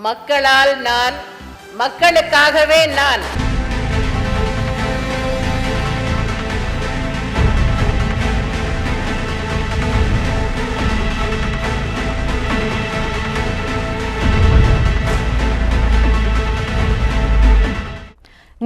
மக்களால் நான், மக்களுக்காகவே நான்.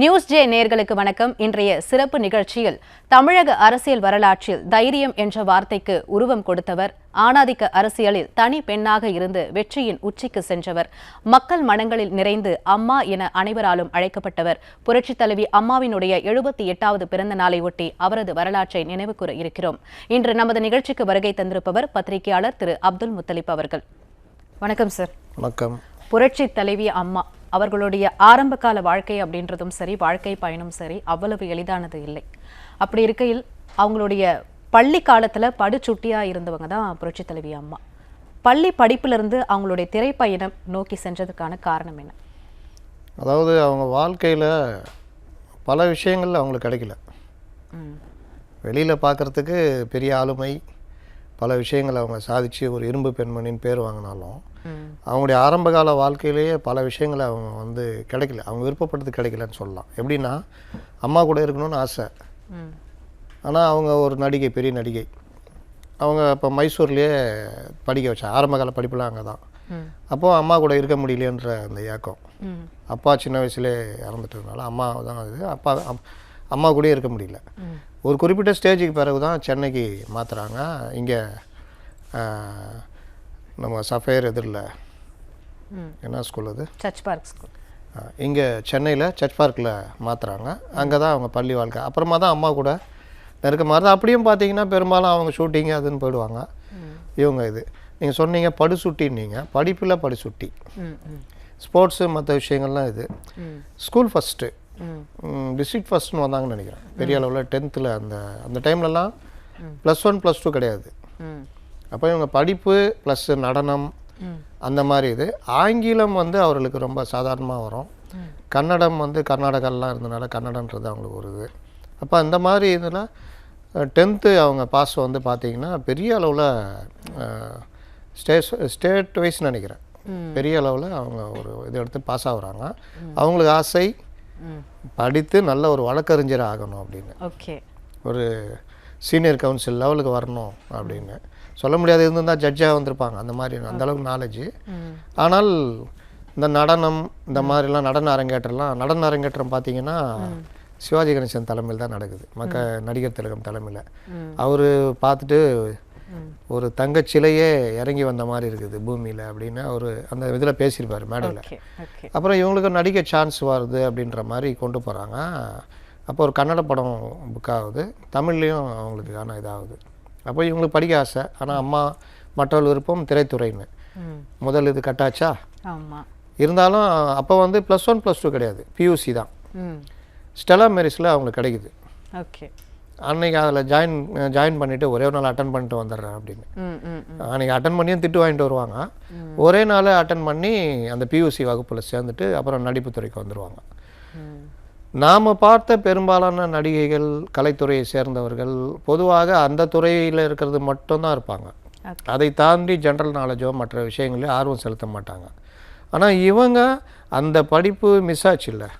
நியூஸ் ஜே நேயர்களுக்கு வணக்கம். இன்றைய சிறப்பு நிகழ்ச்சியில் தமிழக அரசியல் வரலாற்றில் தைரியம் என்ற வார்த்தைக்கு உருவம் கொடுத்தவர், ஆணாதிக்க அரசியலில் தனி பெண்ணாக இருந்து வெற்றியின் உச்சிக்கு சென்றவர், மக்கள் மனங்களில் நிறைந்து அம்மா என அனைவராலும் அழைக்கப்பட்டவர், புரட்சித் தலைவி அம்மாவினுடைய 78வது பிறந்த நாளை ஒட்டி அவரது வரலாற்றை நினைவுகூர இருக்கிறோம். இன்று நமது நிகழ்ச்சிக்கு வருகை தந்திருப்பவர் பத்திரிகையாளர் திரு அப்துல் முத்தலிப் அவர்கள். வணக்கம் சார். வணக்கம். புரட்சி தலைவி அம்மா அவர்களுடைய ஆரம்ப கால வாழ்க்கை அப்படின்றதும் சரி, வாழ்க்கை பயணம் சரி, அவ்வளவு எளிதானது இல்லை. அப்படி இருக்கையில் அவங்களுடைய பள்ளி காலத்துல படுச்சுட்டியா இருந்தவங்க தான் புரட்சி தலைவி அம்மா. பள்ளி படிப்பிலிருந்து அவங்களுடைய திரைப்பயணம் நோக்கி சென்றதுக்கான காரணம் என்ன? அதாவது அவங்க வாழ்க்கையில் பல விஷயங்கள் அவங்களுக்கு கிடைக்கல. வெளியில் பார்க்குறதுக்கு பெரிய ஆளுமை, பல விஷயங்கள் அவங்க சாதிச்சு ஒரு இரும்பு பெண்மணின்னு பேர் வாங்கினாலும் அவங்களுடைய ஆரம்பகால வாழ்க்கையிலேயே பல விஷயங்களை அவங்க வந்து கிடைக்கல. அவங்க விருப்பப்பட்டது கிடைக்கலன்னு சொல்லலாம். எப்படின்னா, அம்மா கூட இருக்கணும்னு ஆசை. ஆனால் அவங்க ஒரு நடிகை, பெரிய நடிகை. அவங்க இப்போ மைசூர்லேயே படிக்க வச்சா, ஆரம்பகால படிப்புலாம் அங்கே தான். அப்போது அம்மா கூட இருக்க முடியலன்ற அந்த ஏக்கம். அப்பா சின்ன வயசுலேயே இறந்துட்டதுனால அம்மா தான் அது. அம்மா கூட இருக்க முடியல. ஒரு குறிப்பிட்ட ஸ்டேஜுக்கு பிறகு தான் சென்னைக்கு மாற்றுறாங்க. இங்கே நம்ம சஃபேர் எதிரில் என்ன ஸ்கூல் அது, சர்ச் பார்க் ஸ்கூல், இங்கே சென்னையில் சர்ச் பார்க்கில் மாற்றுறாங்க. அங்கே தான் அவங்க பள்ளி வாழ்க்கை. அப்புறமா தான் அம்மா கூட நெருக்கமாக இருந்தால். அப்படியும் பார்த்தீங்கன்னா பெரும்பாலும் அவங்க ஷூட்டிங் அதுன்னு போயிடுவாங்க. இவங்க இது நீங்கள் சொன்னீங்க படுசுட்டின்னீங்க, படிப்பில் படுசுட்டி, ஸ்போர்ட்ஸு மற்ற விஷயங்கள்லாம் இது. ஸ்கூல் ஃபஸ்ட்டு, டிஸ்ட்ரிக்ட் ஃபஸ்ட்டுன்னு வந்தாங்கன்னு நினைக்கிறேன் பெரிய அளவில். 10th அந்த டைம்லலாம் +1 +2 கிடையாது. அப்போ இவங்க படிப்பு ப்ளஸ் நடனம் அந்த மாதிரி இது. ஆங்கிலம் வந்து அவர்களுக்கு ரொம்ப சாதாரணமாக வரும். கன்னடம் வந்து கர்நாடகாலாம் இருந்தனால கன்னடன்றது அவங்களுக்கு ஒரு இது. அப்போ அந்த மாதிரி இதில் 10th அவங்க பாஸ் வந்து பார்த்திங்கன்னா பெரிய அளவில் ஸ்டேட் வைஸ் நினைக்கிறேன் பெரிய அளவில் அவங்க ஒரு இது எடுத்து பாஸ் ஆகுறாங்க. அவங்களுக்கு ஆசை படித்து நல்ல ஒரு வழக்கறிஞர் ஆகணும் அப்படின்னு, ஒரு சீனியர் கவுன்சில் லெவலுக்கு வரணும் அப்படின்னு. சொல்ல முடியாது, இருந்திருந்தால் ஜட்ஜாக வந்திருப்பாங்க. அந்த மாதிரி அந்தளவுக்கு நாலேஜு. ஆனால் இந்த நடனம் இந்த மாதிரிலாம் நடன அரங்கேற்றம் பார்த்திங்கன்னா சிவாஜி கணேசன் தலைமையில் தான் நடக்குது. நடிகர் திலகம் தலைமையில். அவர் பார்த்துட்டு ஒரு தங்கச்சிலையே இறங்கி வந்த மாதிரி இருக்குது பூமியில் அப்படின்னு அவர் அந்த இதில் பேசியிருப்பார் மேடையில். அப்புறம் இவங்களுக்கு நடிக்க சான்ஸ் வருது அப்படின்ற மாதிரி கொண்டு போகிறாங்க. அப்போ ஒரு கன்னட படம் புக் ஆகுது, தமிழ்லேயும் அவங்களுக்கான இதாகுது. அப்போ இவங்களுக்கு படிக்க ஆசை. ஆனால் அம்மா மற்றவர்கள் விருப்பம் திரைத்துறைன்னு முதல் இது கட்டாச்சா. இருந்தாலும் அப்போ வந்து +1 +2 கிடையாது, PUC தான். ஸ்டெலா மேரிஸில் அவங்களுக்கு கிடைக்குது. அன்றைக்கி அதில் ஜாயின் பண்ணிவிட்டு ஒரே ஒரு நாள் அட்டன் பண்ணிட்டு வந்துடுறேன் அப்படின்னு. அன்றைக்கி அட்டன் பண்ணியும் திட்டு வாங்கிட்டு வருவாங்க. ஒரே நாள் அட்டன் பண்ணி அந்த PUC வகுப்பில் சேர்ந்துட்டு அப்புறம் நடிப்புத்துறைக்கு வந்துடுவாங்க. நாம் பார்த்த பெரும்பாலான நடிகைகள், கலைத்துறையை சேர்ந்தவர்கள் பொதுவாக அந்த துறையில் இருக்கிறது மட்டும்தான் இருப்பாங்க. அதை தாண்டி ஜென்ரல் நாலேஜோ மற்ற விஷயங்களே ஆர்வம் செலுத்த மாட்டாங்க. ஆனால் இவங்க அந்த படிப்பு மிஸ் ஆச்சு இல்லை.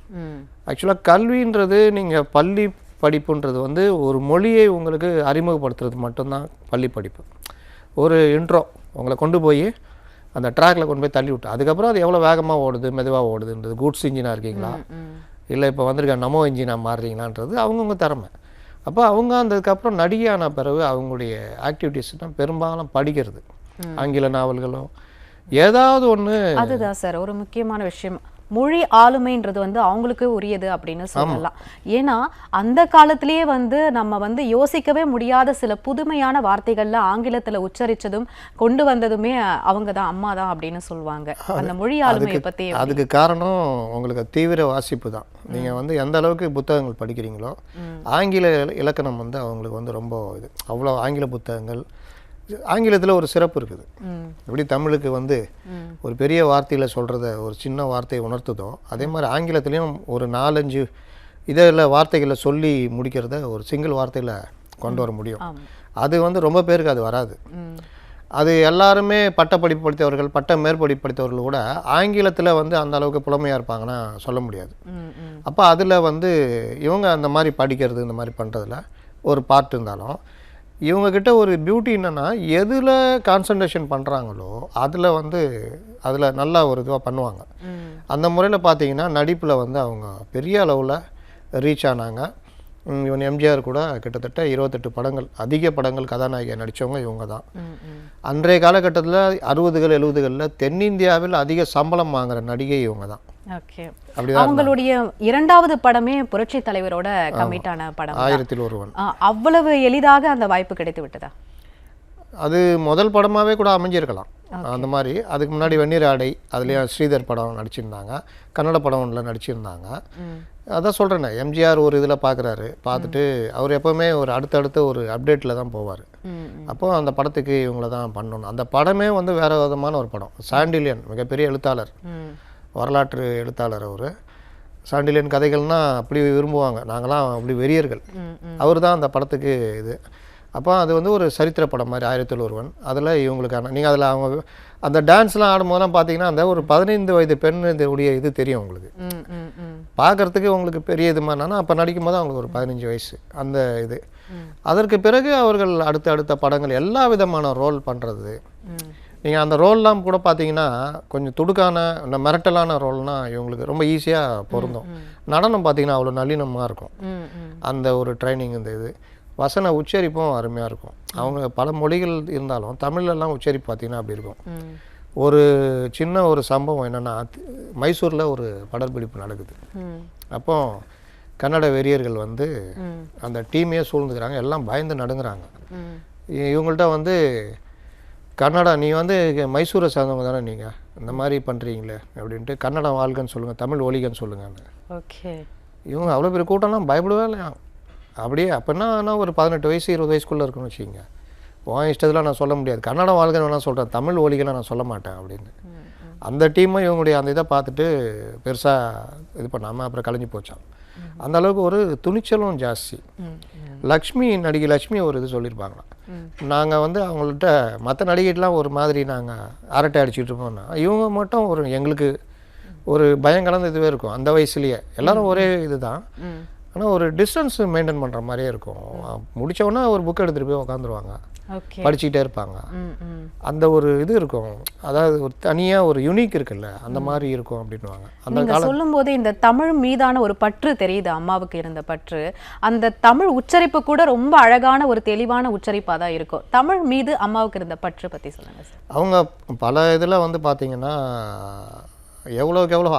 ஆக்சுவலாக கல்வின்றது, நீங்கள் பள்ளி படிப்புன்றது வந்து ஒரு மொழியை உங்களுக்கு அறிமுகப்படுத்துறது மட்டும்தான் பள்ளி படிப்பு. ஒரு இன்ட்ரோ உங்களை கொண்டு போய் அந்த ட்ராக்கில் கொண்டு போய் தள்ளி விட்டு, அதுக்கப்புறம் அது எவ்வளோ வேகமாக ஓடுது மெதுவாக ஓடுதுன்றது, கூட்ஸ் இன்ஜினாக இருக்கீங்களா இல்லை இப்போ வந்திருக்க நமோ இன்ஜினாக மாறுறீங்களான்றது அவங்கவுங்க திறமை. அப்போ அவங்க அதுக்கப்புறம் நடிகையான பிறகு அவங்களுடைய ஆக்டிவிட்டீஸ்னால் பெரும்பாலும் படிக்கிறது, ஆங்கில நாவல்களும் ஏதாவது ஒன்று. அதுதான் சார் ஒரு முக்கியமான விஷயம். மொழி ஆளுமைன்றது வந்து அவங்களுக்கு உரியது அப்படின்னு சொல்லலாம். ஏன்னா அந்த காலத்திலேயே வந்து நம்ம வந்து யோசிக்கவே முடியாத சில புதுமையான வார்த்தைகள்ல ஆங்கிலத்துல உச்சரிச்சதும் கொண்டு வந்ததுமே அவங்க தான், அம்மா தான் அப்படின்னு சொல்லுவாங்க. அந்த மொழி ஆளுமையை பத்தி அதுக்கு காரணம் உங்களுக்கு தீவிர வாசிப்பு தான். நீங்க வந்து எந்த அளவுக்கு புத்தகங்கள் படிக்கிறீங்களோ, ஆங்கில இலக்கணம் வந்து அவங்களுக்கு வந்து ரொம்ப இது. அவ்வளோ ஆங்கில புத்தகங்கள். ஆங்கிலத்தில் ஒரு சிறப்பு இருக்குது. எப்படி தமிழுக்கு வந்து ஒரு பெரிய வார்த்தையில் சொல்கிறத ஒரு சின்ன வார்த்தையை உணர்த்துதோ, அதே மாதிரி ஆங்கிலத்துலேயும் ஒரு 4-5 இதில் வார்த்தைகளை சொல்லி முடிக்கிறத ஒரு சிங்கிள் வார்த்தையில் கொண்டு வர முடியும். அது வந்து ரொம்ப பேருக்கு அது வராது. அது எல்லாருமே பட்டப்படிப்பு படித்தவர்கள், பட்ட மேற்படிப்பு படித்தவர்கள் கூட ஆங்கிலத்தில் வந்து அந்த அளவுக்கு புலமையாக இருப்பாங்கன்னா சொல்ல முடியாது. அப்போ அதில் வந்து இவங்க அந்த மாதிரி படிக்கிறது இந்த மாதிரி பண்ணுறதுல ஒரு பார்ட் இருந்தாலும், இவங்கக்கிட்ட ஒரு பியூட்டி என்னென்னா எதில் கான்சன்ட்ரேஷன் பண்ணுறாங்களோ அதில் வந்து அதில் நல்லா ஒரு இதுவாக பண்ணுவாங்க. அந்த முறையில் பார்த்தீங்கன்னா நடிப்பில் வந்து அவங்க பெரிய அளவில் ரீச் ஆனாங்க. இவன் எம்ஜிஆர் கூட கிட்டத்தட்ட 28 படங்கள், அதிக படங்கள் கதாநாயகியாக நடித்தவங்க இவங்க தான். அன்றைய காலகட்டத்தில் 60கள் 70களில் தென்னிந்தியாவில் அதிக சம்பளம் வாங்குகிற நடிகை இவங்க தான். அவங்களுடைய இரண்டாவது படமே புரட்சி தலைவரோட கமிட்டான படம் 1000 ஒருவன். அவ்வளவு எளிதாக அந்த வாய்ப்பு கிடைத்து விட்டதா? அது முதல் படமாகவே கூட அமைஞ்சிருக்கலாம் அந்த மாதிரி. அதுக்கு முன்னாடி வெந்நீர் ஆடை, அதுலேயும் ஸ்ரீதர் படம் நடிச்சிருந்தாங்க, கன்னட படம் ஒன்றில் நடிச்சிருந்தாங்க. அதான் சொல்கிறேன்னே, எம்ஜிஆர் ஒரு இதில் பார்க்குறாரு, பார்த்துட்டு அவர் எப்போவுமே ஒரு அடுத்தடுத்த ஒரு அப்டேட்டில் தான் போவார். அப்போது அந்த படத்துக்கு இவங்கள தான் பண்ணணும். அந்த படமே வந்து வேறு விதமான ஒரு படம். சாண்டிலியன் மிகப்பெரிய எழுத்தாளர், வரலாற்று எழுத்தாளர் அவர். சாண்டிலியன் கதைகள்னால் அப்படி விரும்புவாங்க, நாங்களாம் அப்படி வெறியர்கள். அவர் தான் அந்த படத்துக்கு இது. அப்போ அது வந்து ஒரு சரித்திர படம் மாதிரி 1000 ஒருவன். அதில் இவங்களுக்கான நீங்கள் அதில் அவங்க அந்த டான்ஸ்லாம் ஆடும்போதெல்லாம் பார்த்தீங்கன்னா அந்த ஒரு 15 வயது பெண் உடைய இது தெரியும் உங்களுக்கு. பார்க்குறதுக்கு உங்களுக்கு பெரிய இது மாதிரினா அப்போ நடிக்கும் போது அவங்களுக்கு ஒரு 15 வயசு அந்த இது. அதற்கு பிறகு அவர்கள் அடுத்த படங்கள் எல்லா விதமான ரோல் பண்ணுறது. நீங்கள் அந்த ரோல்லாம் கூட பார்த்தீங்கன்னா கொஞ்சம் துடுக்கான இந்த மிரட்டலான ரோல்னால் இவங்களுக்கு ரொம்ப ஈஸியாக பொருந்தும். நடனம் பார்த்தீங்கன்னா அவ்வளோ நளினமாக இருக்கும். அந்த ஒரு ட்ரைனிங் இந்த இது வசன உச்சரிப்பும் அருமையாக இருக்கும். அவங்க பல மொழிகள் இருந்தாலும் தமிழ்லலாம் உச்சரிப்பு பார்த்திங்கன்னா அப்படி இருக்கும். ஒரு சின்ன ஒரு சம்பவம் என்னென்னா, மைசூரில் ஒரு படப்பிடிப்பு நடக்குது. அப்போ கன்னட வெறியர்கள் வந்து அந்த டீமையே சூழ்ந்துக்கிறாங்க, எல்லாம் பயந்து நடுங்குறாங்க. இவங்கள்ட்ட வந்து கன்னடா, நீ வந்து மைசூரை சேர்ந்தவங்க தானே நீங்கள், இந்த மாதிரி பண்ணுறீங்களே அப்படின்ட்டு, கன்னடம் வாழ்கன்னு சொல்லுங்கள், தமிழ் ஒழிகன்னு சொல்லுங்கன்னு. ஓகே. இவங்க அவ்வளோ பெரிய கூட்டம்லாம் பயப்படவே இல்லையா. அப்படியே அப்போனா ஆனால் ஒரு 18 வயசு 20 வயசுக்குள்ளே இருக்குன்னு வச்சுக்கிங்க. உன் இஷ்டத்தில் நான் சொல்ல முடியாது, கன்னடம் வாழ்கன்னு வேணால் சொல்கிறேன், தமிழ் ஒலிகளை நான் சொல்ல மாட்டேன் அப்படின்னு. அந்த டீமும் இவங்களுடைய அந்த இதை பார்த்துட்டு பெருசாக இது பண்ணாமல் அப்புறம் கலைஞ்சி போச்சான். அந்த அளவுக்கு ஒரு துணிச்சலும் ஜாஸ்தி. நடிகை லக்ஷ்மி ஒரு இது சொல்லியிருப்பாங்களாம், நாங்கள் வந்து அவங்கள்ட்ட மற்ற நடிகைலாம் ஒரு மாதிரி நாங்கள் அரட்டை அடிச்சுட்டு இருப்போம்னா, இவங்க மட்டும் ஒரு எங்களுக்கு ஒரு பயம் கலந்த இதுவே இருக்கும். அந்த வயசுலேயே எல்லோரும் ஒரே இது தான், ஆனால் ஒரு டிஸ்டன்ஸ் மெயின்டைன் பண்ணுற மாதிரியே இருக்கும். முடித்தவொடனே ஒரு புக் எடுத்துகிட்டு போய் உட்காந்துருவாங்க, படிச்சுக்கிட்டே இருப்பாங்க. அந்த ஒரு இது இருக்கும், அதாவது ஒரு தனியாக ஒரு யூனிக் இருக்குல்ல, அந்த மாதிரி இருக்கும் அப்படின்வாங்க. அந்த காலம் சொல்லும்போது இந்த தமிழ் மீதான ஒரு பற்று தெரியுது, அம்மாவுக்கு இருந்த பற்று. அந்த தமிழ் உச்சரிப்பு கூட ரொம்ப அழகான ஒரு தெளிவான உச்சரிப்பாக தான் இருக்கும். தமிழ் மீது அம்மாவுக்கு இருந்த பற்று பற்றி சொல்லுங்கள் சார். அவங்க பல இதில் வந்து பார்த்தீங்கன்னா எவ்வளோக்கு எவ்வளோ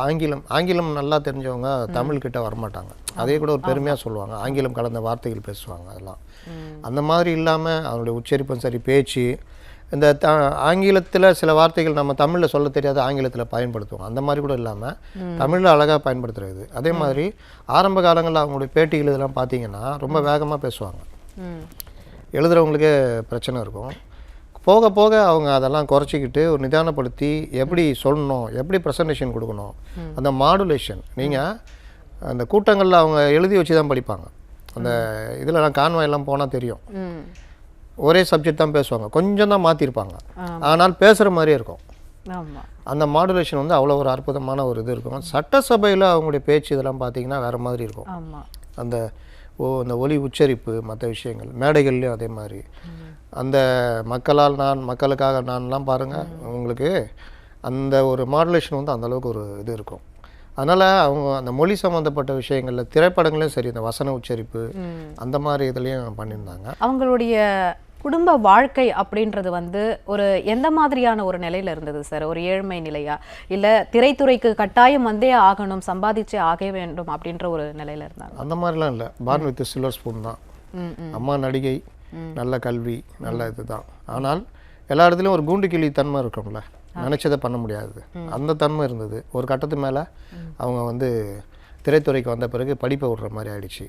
ஆங்கிலம் நல்லா தெரிஞ்சவங்க தமிழ்கிட்ட வரமாட்டாங்க. அதே கூட ஒரு பெருமையாக சொல்லுவாங்க, ஆங்கிலம் கலந்த வார்த்தைகள் பேசுவாங்க. அதெல்லாம் அந்த மாதிரி இல்லாமல் அவனுடைய உச்சரிப்பும் சரி, பேச்சு, இந்த ஆங்கிலத்தில் சில வார்த்தைகள் நம்ம தமிழில் சொல்ல தெரியாத ஆங்கிலத்தில் பயன்படுத்துவோம். அந்த மாதிரி கூட இல்லாமல் தமிழில் அழகாக பயன்படுத்துறது. அதே மாதிரி ஆரம்ப காலங்களில் அவங்களுடைய பேட்டிகள் இதெல்லாம் பார்த்தீங்கன்னா ரொம்ப வேகமாக பேசுவாங்க, எழுதுகிறவங்களுக்கே பிரச்சனை இருக்கும். போக போக அவங்க அதெல்லாம் குறைச்சிக்கிட்டு ஒரு நிதானப்படுத்தி எப்படி சொல்லணும், எப்படி ப்ரெசன்டேஷன் கொடுக்கணும், அந்த மாடுலேஷன். நீங்கள் அந்த கூட்டங்களில் அவங்க எழுதி வச்சு தான் படிப்பாங்க. அந்த இதிலலாம் கான்வாயெல்லாம் போனால் தெரியும், ஒரே சப்ஜெக்ட் தான் பேசுவாங்க, கொஞ்சம் தான் மாற்றிருப்பாங்க, ஆனால் பேசுகிற மாதிரியே இருக்கும். அந்த மாடுலேஷன் வந்து அவ்வளோ ஒரு அற்புதமான ஒரு இது இருக்கும். சட்டசபையில் அவங்களுடைய பேச்சு இதெல்லாம் பார்த்தீங்கன்னா வேறு மாதிரி இருக்கும். அந்த அந்த ஒலி உச்சரிப்பு, மற்ற விஷயங்கள், மேடைகள்லேயும் அதே மாதிரி. அந்த மக்களால் நான், மக்களுக்காக நான்லாம் பாருங்கள், உங்களுக்கு அந்த ஒரு மாடுலேஷன் வந்து அந்தளவுக்கு ஒரு இது இருக்கும். அதனால் அவங்க அந்த மொழி சம்மந்தப்பட்ட விஷயங்களில் திரைப்படங்களையும் சரி, இந்த வசன உச்சரிப்பு அந்த மாதிரி இதுலேயும் பண்ணியிருந்தாங்க. அவங்களுடைய குடும்ப வாழ்க்கை அப்படின்றது வந்து ஒரு எந்த மாதிரியான ஒரு நிலையில் இருந்தது சார்? ஒரு ஏழ்மை நிலையா, இல்லை திரைத்துறைக்கு கட்டாயம் வந்தே ஆகணும், சம்பாதிச்சே ஆக வேண்டும் அப்படின்ற ஒரு நிலையில் இருந்தாங்க? அந்த மாதிரிலாம் இல்லை, பார்ன் வித் சில்வர் ஸ்பூன் தான். அம்மா நடிகை, நல்ல கல்வி, நல்ல இது தான். ஆனால் எல்லா இடத்துலையும் ஒரு கூண்டு கிளி தன்மை இருக்கும்ல, நினச்சதை பண்ண முடியாது, அந்த தன்மை இருந்தது. ஒரு கட்டத்து மேலே அவங்க வந்து திரைத்துறைக்கு வந்த பிறகு படிப்பை விடுற மாதிரி ஆயிடுச்சு.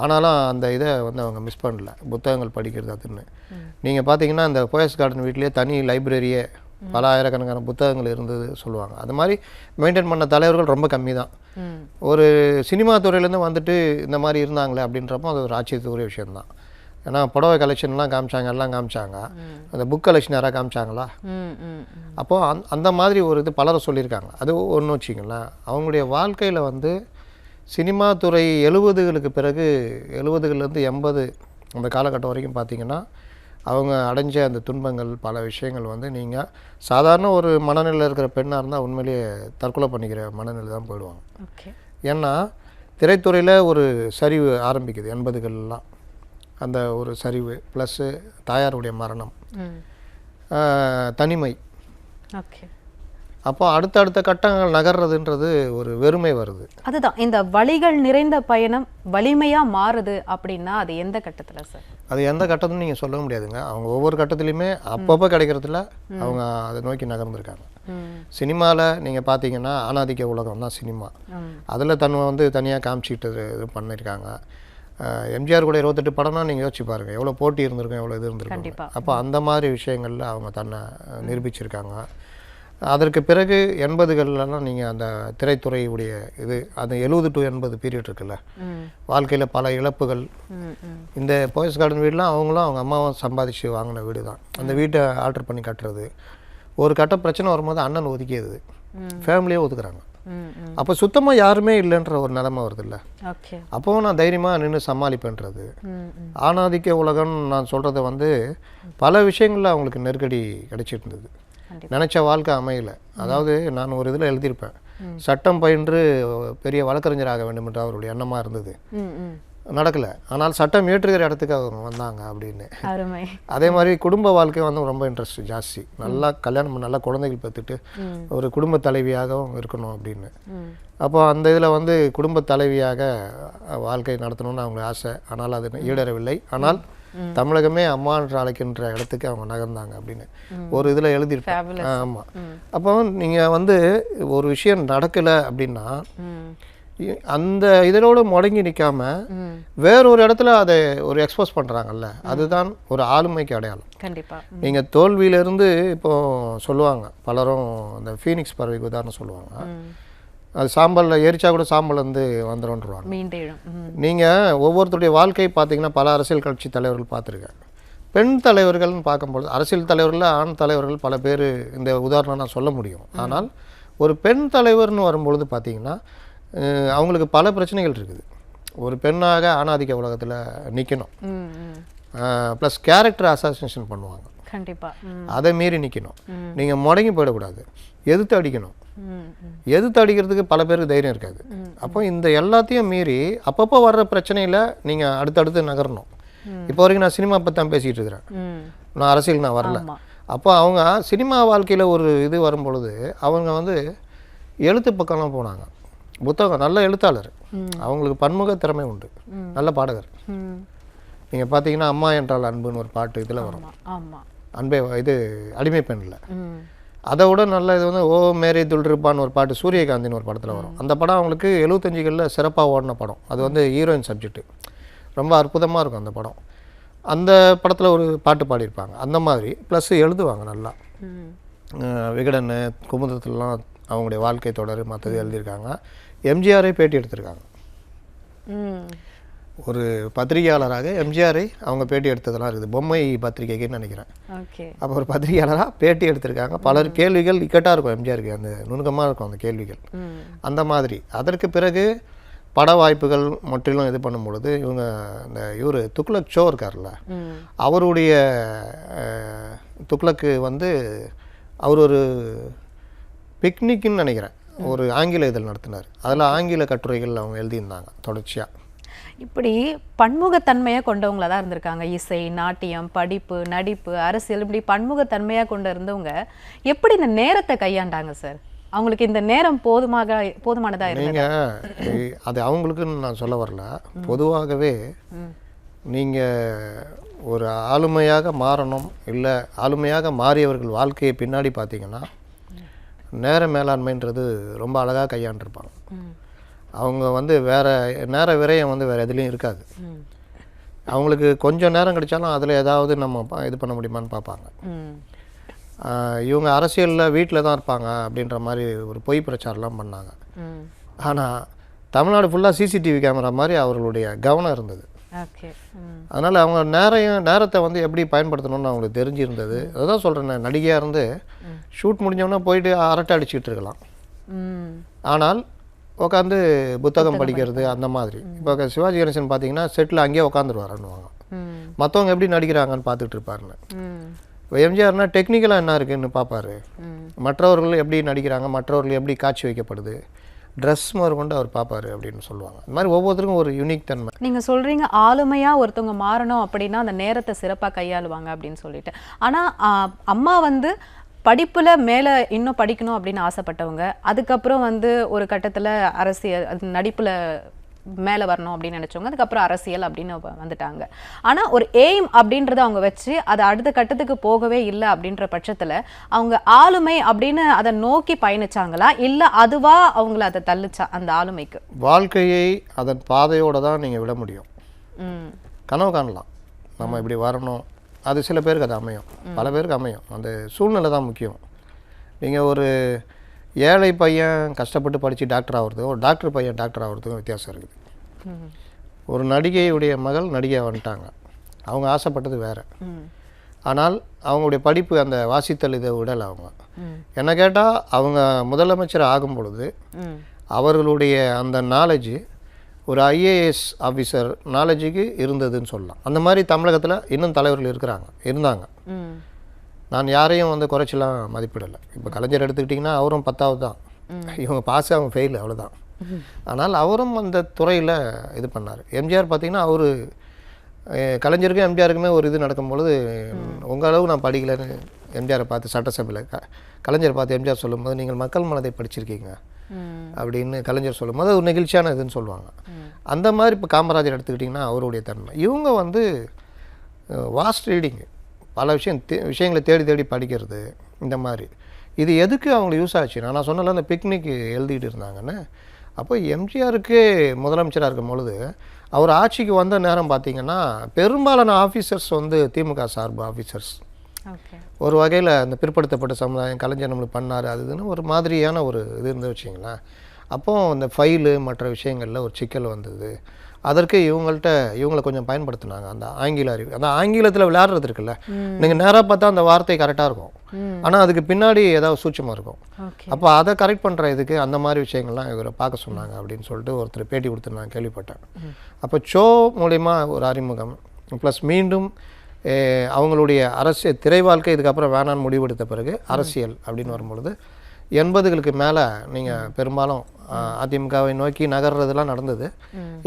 ஆனாலும் அந்த இதை வந்து அவங்க மிஸ் பண்ணல, புத்தகங்கள் படிக்கிறது அதுன்னு. நீங்கள் பார்த்தீங்கன்னா இந்த போயஸ் கார்டன் வீட்லேயே தனி லைப்ரரியே பல ஆயிரக்கணக்கான புத்தகங்கள் இருந்தது சொல்லுவாங்க. அது மாதிரி மெயின்டைன் பண்ண தலைவர்கள் ரொம்ப கம்மி தான். ஒரு சினிமா துறையிலேருந்து வந்துட்டு இந்த மாதிரி இருந்தாங்களே அப்படின்றப்போ அது ஒரு ஆச்சரியத்துக்குரிய விஷயம்தான். ஏன்னா புடவை கலெக்ஷன்லாம் காமிச்சாங்க, எல்லாம் காமிச்சாங்க. அந்த புக் கலெக்ஷன் யாராவது காமிச்சாங்களா? அப்போது அந்த மாதிரி ஒரு இது பலரை சொல்லியிருக்காங்க. அது ஒன்று வச்சிங்களேன். அவங்களுடைய வாழ்க்கையில் வந்து சினிமா துறை 70களுக்கு பிறகு 70லேருந்து 80 அந்த காலகட்டம் வரைக்கும் பார்த்திங்கன்னா அவங்க அடைஞ்ச அந்த துன்பங்கள் பல விஷயங்கள் வந்து நீங்கள் சாதாரண ஒரு மனநிலையில் இருக்கிற பெண்ணாக இருந்தால் உண்மையிலேயே தற்கொலை பண்ணிக்கிற மனநிலை தான் போயிடுவாங்க. ஏன்னா திரைத்துறையில் ஒரு சரிவு ஆரம்பிக்குது 80கள்லாம். அந்த ஒரு சரிவு ப்ளஸ்ஸு தாயாருடைய மரணம், தனிமை. அப்போ அடுத்தடுத்த கட்டங்கள் நகர்றதுன்றது ஒரு வெறுமை வருது. அதுதான் இந்த வழிகள் நிறைந்த பயணம் வலிமையாக மாறுது அப்படின்னா அது எந்த கட்டத்தில் சார்? அது எந்த கட்டத்துன்னு நீங்கள் சொல்ல முடியாதுங்க. அவங்க ஒவ்வொரு கட்டத்துலையுமே அப்பப்போ கிடைக்கிறதுல அவங்க அதை நோக்கி நகர்ந்துருக்காங்க. சினிமாவில் நீங்கள் பார்த்தீங்கன்னா ஆணாதிக்க உலகம் தான் சினிமா. அதில் தன்னை வந்து தனியாக காமிச்சிட்டு இது பண்ணியிருக்காங்க. எம்ஜிஆர் கூட 28 படம்னா நீங்கள் யோசிச்சு பாருங்கள், எவ்வளோ போட்டி இருந்திருக்கும், எவ்வளோ இது இருந்திருக்கும். அப்போ அந்த மாதிரி விஷயங்களில் அவங்க தன்னை நிரூபிச்சிருக்காங்க. அதற்கு பிறகு 80கள்லாம் நீங்கள் அந்த திரைத்துறையுடைய இது அது 70 to 80 பீரியட் இருக்குல்ல, வாழ்க்கையில் பல இழப்புகள். இந்த போயஸ் கார்டன் வீடெலாம் அவங்களும் அவங்க அம்மாவும் சம்பாதிச்சு வாங்கின வீடு தான். அந்த வீட்டை ஆல்டர் பண்ணி கட்டுறது, ஒரு கட்ட பிரச்சனை வரும்போது அண்ணன் ஒதுக்கியது, ஃபேமிலியே ஒதுக்குறாங்க. அப்போ சுத்தமாக யாருமே இல்லைன்ற ஒரு நிலைமை வருது இல்லை. அப்போவும் நான் தைரியமாக நின்று சமாளிப்பேன்றது. ஆணாதிக்க உலகம் நான் சொல்கிறத வந்து பல விஷயங்களில் அவங்களுக்கு நெருக்கடி கிடைச்சிட்டு இருந்தது. நினச்ச வாழ்க்கை அமையல. அதாவது நான் ஒரு இதில் எழுதியிருப்பேன், சட்டம் பயின்று பெரிய வழக்கறிஞர் ஆக வேண்டும் என்று அவருடைய எண்ணமாக இருந்தது. நடக்கலை. ஆனால் சட்டம் ஏற்றுகிற இடத்துக்கு அவங்க வந்தாங்க அப்படின்னு. அதே மாதிரி குடும்ப வாழ்க்கை வந்து ரொம்ப இன்ட்ரெஸ்ட் ஜாஸ்தி. நல்லா கல்யாணம், நல்லா குழந்தைகள் பார்த்துட்டு ஒரு குடும்ப தலைவியாகவும் இருக்கணும் அப்படின்னு. அப்போ அந்த இதில் வந்து குடும்ப தலைவியாக வாழ்க்கை நடத்தணும்னு அவங்களுக்கு ஆசை. ஆனால் அது ஈடறவில்லை. ஆனால் தமிழகமே அம்மா என்று அழைக்கின்ற இடத்துக்கு அவங்க நகர்ந்தாங்க அப்படின்னு ஒரு இதில் எழுதியிருப்பேன். ஆமாம். அப்போ நீங்கள் வந்து ஒரு விஷயம் நடக்கலை அப்படின்னா அந்த இதனோட முடங்கி நிற்காம வேறொரு இடத்துல அதை ஒரு எக்ஸ்போஸ் பண்ணுறாங்கல்ல, அதுதான் ஒரு ஆளுமைக்கு அடையாளம். கண்டிப்பாக நீங்கள் தோல்வியிலேருந்து இப்போ சொல்லுவாங்க பலரும், அந்த ஃபீனிக்ஸ் பறவைக்கு உதாரணம் சொல்லுவாங்க. அது சாம்பலில் எரிச்சா கூட சாம்பல் வந்து வந்துடும்ன்றாங்க. நீங்கள் ஒவ்வொருத்தருடைய வாழ்க்கை பார்த்தீங்கன்னா பல அரசியல் கட்சி தலைவர்கள் பார்த்துருக்கேன். பெண் தலைவர்கள்னு பார்க்கும்பொழுது அரசியல் தலைவர்கள், ஆண் தலைவர்கள் பல பேர் இந்த உதாரணம் நான் சொல்ல முடியும். ஆனால் ஒரு பெண் தலைவர்னு வரும்பொழுது பார்த்தீங்கன்னா அவங்களுக்கு பல பிரச்சனைகள் இருக்குது. ஒரு பெண்ணாக ஆணாதிக்க உலகத்தில் நிற்கணும், ப்ளஸ் கேரக்டர் அசாசினேஷன் பண்ணுவாங்க. கண்டிப்பாக அதை மீறி நிற்கணும். நீங்கள் முடங்கி போயிடக்கூடாது, எதிர்த்து அடிக்கணும். எதிர்த்து அடிக்கிறதுக்கு பல பேருக்கு தைரியம் இருக்காது. அப்போ இந்த எல்லாத்தையும் மீறி அப்பப்போ வர்ற பிரச்சனையில் நீங்கள் அடுத்தடுத்து நகரணும். இப்போ வரைக்கும் நான் சினிமா பற்றி தான் பேசிகிட்டு இருக்கிறேன், நான் அரசியல் நான் வரல. அப்போ அவங்க சினிமா வாழ்க்கையில் ஒரு இது வரும்பொழுது அவங்க வந்து எழுத்து பக்கம்லாம் போனாங்க. புத்தகம், நல்ல எழுத்தாளர், அவங்களுக்கு பன்முக திறமை உண்டு, நல்ல பாடகர். நீங்கள் பார்த்தீங்கன்னா அம்மா என்றால் அன்புன்னு ஒரு பாட்டு இதில் வரும், அன்பே இது அடிமை பெண்ணில். அதை விட நல்ல இது வந்து ஓ மேரி துல்ருப்பான்னு ஒரு பாட்டு சூரியகாந்தின்னு ஒரு படத்தில் வரும். அந்த படம் அவங்களுக்கு 75களில் சிறப்பாக ஓடின படம். அது வந்து ஹீரோயின் சப்ஜெக்ட்டு, ரொம்ப அற்புதமாக இருக்கும் அந்த படம். அந்த படத்தில் ஒரு பாட்டு பாடியிருப்பாங்க. அந்த மாதிரி ப்ளஸ் எழுதுவாங்க நல்லா. விகடன், குமுதத்துலலாம் அவங்களுடைய வாழ்க்கை தொடர் மற்றது எழுதியிருக்காங்க. எம்ஜிஆரை பேட்டி எடுத்திருக்காங்க. ஒரு பத்திரிகையாளராக எம்ஜிஆரை அவங்க பேட்டி எடுத்ததெல்லாம் இருக்குது, பொம்மை பத்திரிகைக்குன்னு நினைக்கிறேன். அப்போ ஒரு பத்திரிகையாளராக பேட்டி எடுத்திருக்காங்க. பலர் கேள்விகள் இக்கட்டாக இருக்கும் எம்ஜிஆருக்கு, அந்த நுணுக்கமாக இருக்கும் அந்த கேள்விகள். அந்த மாதிரி அதற்கு பிறகு பட வாய்ப்புகள் முற்றிலும் இது பண்ணும்பொழுது இவங்க இந்த இவர் துக்ளக் ஷோ இருக்கார்ல, அவருடைய துக்ளக்கு வந்து அவர் ஒரு பிக்னிக்னு நினைக்கிறேன் ஒரு ஆங்கில இதழ் நடத்தினார். அதில் ஆங்கில கட்டுரைகள் அவங்க எழுதியிருந்தாங்க தொடர்ச்சியாக. இப்படி பன்முகத்தன்மையாக கொண்டவங்கள தான் இருந்திருக்காங்க. இசை, நாட்டியம், படிப்பு, நடிப்பு, அரசியல், இப்படி பன்முகத்தன்மையாக கொண்டு இருந்தவங்க எப்படி இந்த நேரத்தை கையாண்டாங்க சார்? அவங்களுக்கு இந்த நேரம் போதுமானதாக இருந்தீங்க? அது அவங்களுக்குன்னு நான் சொல்ல வரல, பொதுவாகவே நீங்கள் ஒரு ஆளுமையாக மாறணும், இல்லை ஆளுமையாக மாறியவர்கள் வாழ்க்கையை பின்னாடி பார்த்தீங்கன்னா நேர மேலாண்மைன்றது ரொம்ப அழகாக கையாண்டிருப்பாங்க. அவங்க வந்து வேறு நேர விரயம் வந்து வேறு எதுலேயும் இருக்காது. அவங்களுக்கு கொஞ்சம் நேரம் கிடைச்சாலும் அதில் ஏதாவது நம்ம இது பண்ண முடியுமான்னு பார்ப்பாங்க. இவங்க அரசியலில் வீட்டில் தான் இருப்பாங்க அப்படின்ற மாதிரி ஒரு பொய் பிரச்சாரம்லாம் பண்ணாங்க. ஆனால் தமிழ்நாடு ஃபுல்லாக சிசிடிவி கேமரா மாதிரி அவர்களுடைய கவனம் இருந்தது. ஓகே. அதனால் அவங்க நேரத்தை வந்து எப்படி பயன்படுத்தணும்னு அவங்களுக்கு தெரிஞ்சிருந்தது. அதுதான் சொல்கிறேன், நடிகையாக இருந்து ஷூட் முடிஞ்சோன்னா போயிட்டு அரட்டை அடிச்சுக்கிட்டு இருக்கலாம், ஆனால் உட்காந்து புத்தகம் படிக்கிறது அந்த மாதிரி. இப்போ சிவாஜி கணேசன் பார்த்தீங்கன்னா செட்டில் அங்கேயே உட்காந்துருவாருன்னுவாங்க, மற்றவங்க எப்படி நடிக்கிறாங்கன்னு பார்த்துட்டு இருப்பாருன்னு. இப்போ எம்ஜிஆர்னா டெக்னிக்கலாக என்ன இருக்குன்னு பார்ப்பாரு, மற்றவர்கள் எப்படி நடிக்கிறாங்க, மற்றவர்கள் எப்படி காட்சி வைக்கப்படுது, ட்ரெஸ் கொண்டு அவர் பார்ப்பாரு அப்படின்னு சொல்லுவாங்க. இந்த மாதிரி ஒவ்வொருத்தருக்கும் ஒரு யூனிக் தன்மை. நீங்கள் சொல்கிறீங்க ஆளுமையாக ஒருத்தவங்க மாறணும் அப்படின்னா அந்த நேரத்தை சிறப்பாக கையாளுவாங்க அப்படின்னு சொல்லிட்டு. ஆனால் அம்மா வந்து படிப்பில் மேலே இன்னும் படிக்கணும் அப்படின்னு ஆசைப்பட்டவங்க, அதுக்கப்புறம் வந்து ஒரு கட்டத்தில் அரசியல் நடிப்பில் மேலே வரணும் அப்படின்னு நினச்சவங்க, அதுக்கப்புறம் அரசியல் அப்படின்னு வந்துட்டாங்க. ஆனால் ஒரு எய்ம் அப்படின்றத அவங்க வச்சு அதை அடுத்த கட்டத்துக்கு போகவே இல்லை அப்படின்ற பட்சத்தில் அவங்க ஆளுமை அப்படின்னு அதை நோக்கி பயணிச்சாங்களா, இல்லை அதுவா அவங்கள அதை தள்ளுச்சா அந்த ஆளுமைக்கு? வாழ்க்கையை அதன் பாதையோடு தான் நீங்கள் விட முடியும். கனவு காணலாம் நம்ம இப்படி வரணும், அது சில பேருக்கு அது அமையும், பல பேருக்கு அமையும். அந்த சூழ்நிலை தான் முக்கியம். நீங்கள் ஒரு ஏழை பையன் கஷ்டப்பட்டு படித்து டாக்டர் ஆகிறதுக்கும் ஒரு டாக்டர் பையன் டாக்டர் ஆகிறதுக்கும் வித்தியாசம் இருக்குது. ஒரு நடிகையுடைய மகள் நடிகை வந்துட்டாங்க, அவங்க ஆசைப்பட்டது வேறு, ஆனால் அவங்களுடைய படிப்பு அந்த வாசித்தல் இதை விடலை. அவங்க என்ன கேட்டால் அவங்க முதலமைச்சர் ஆகும் பொழுது அவர்களுடைய அந்த நாலேஜு ஒரு ஐஏஎஸ் ஆஃபீஸர் நாலேஜுக்கு இருந்ததுன்னு சொல்லலாம். அந்த மாதிரி தமிழகத்தில் இன்னும் தலைவர்கள் இருந்தாங்க. நான் யாரையும் வந்து குறைச்சலாம் மதிப்பிடலை. இப்போ கலைஞர் எடுத்துக்கிட்டிங்கன்னா அவரும் 10வது தான், இவங்க பாஸ் அவங்க ஃபெயில் அவ்வளோதான். ஆனால் அவரும் அந்த துறையில் இது பண்ணார். எம்ஜிஆர் பார்த்திங்கன்னா அவர் கலைஞருக்கும் எம்ஜிஆருக்குமே ஒரு இது நடக்கும்பொழுது உங்கள் அளவு நான் படிக்கலைன்னு எம்ஜிஆரை பார்த்து சட்டசபையில் கலைஞர் பார்த்து எம்ஜிஆர் சொல்லும்போது நீங்கள் மக்கள் மனதை படிச்சிருக்கீங்க அப்படின்னு கலைஞர் சொல்லும்போது அது ஒரு நெகிழ்ச்சியான இதுன்னு சொல்லுவாங்க. அந்த மாதிரி இப்போ காமராஜர் எடுத்துக்கிட்டிங்கன்னா அவருடைய தன்மை. இவங்க வந்து வாஸ்ட் ரீடிங்கு, பல விஷயங்களை தேடி படிக்கிறது, இந்த மாதிரி இது எதுக்கு அவங்களுக்கு யூஸ் ஆச்சு. நான் சொன்னல அந்த பிக்னிக் எழுதிட்டு இருந்தாங்கன்னு. அப்போ எம்ஜிஆருக்கு முதலமைச்சராக இருக்கும் பொழுது அவர் ஆட்சிக்கு வந்த நேரம் பார்த்திங்கன்னா பெரும்பாலான ஆஃபீஸர்ஸ் வந்து திமுக சார்பு ஆஃபீஸர்ஸ். ஒரு வகையில் அந்த பிற்படுத்தப்பட்ட சமுதாயம் கலைஞர் நம்மளுக்கு பண்ணார் அதுன்னு ஒரு மாதிரியான ஒரு இது இருந்து வச்சிங்களேன். அப்போது அந்த ஃபைலு மற்ற விஷயங்களில் ஒரு சிக்கல் வந்தது. அதற்கு இவங்களை கொஞ்சம் பயன்படுத்தினாங்க. அந்த ஆங்கில அறிவு, அந்த ஆங்கிலத்தில் விளையாடுறது இருக்குல்ல, நீங்கள் நேராக பார்த்தா அந்த வார்த்தை கரெக்டாக இருக்கும், ஆனால் அதுக்கு பின்னாடி ஏதாவது சூட்சமாக இருக்கும். அப்போ அதை கரெக்ட் பண்ணுற இதுக்கு அந்த மாதிரி விஷயங்கள்லாம் இவரை பார்க்க சொன்னாங்க அப்படின்னு சொல்லிட்டு ஒருத்தர் பேட்டி கொடுத்து நான் கேள்விப்பட்டேன். அப்போ ஷோ மூலிமா ஒரு அறிமுகம் ப்ளஸ் மீண்டும் அவங்களுடைய அரசியல் திரை வாழ்க்கை இதுக்கப்புறம் வேணான்னு முடிவெடுத்த பிறகு அரசியல் அப்படின்னு வரும்பொழுது 80களுக்கு மேலே நீங்கள் பெரும்பாலும் அதிமுகவை நோக்கி நகர்றதுலாம் நடந்தது.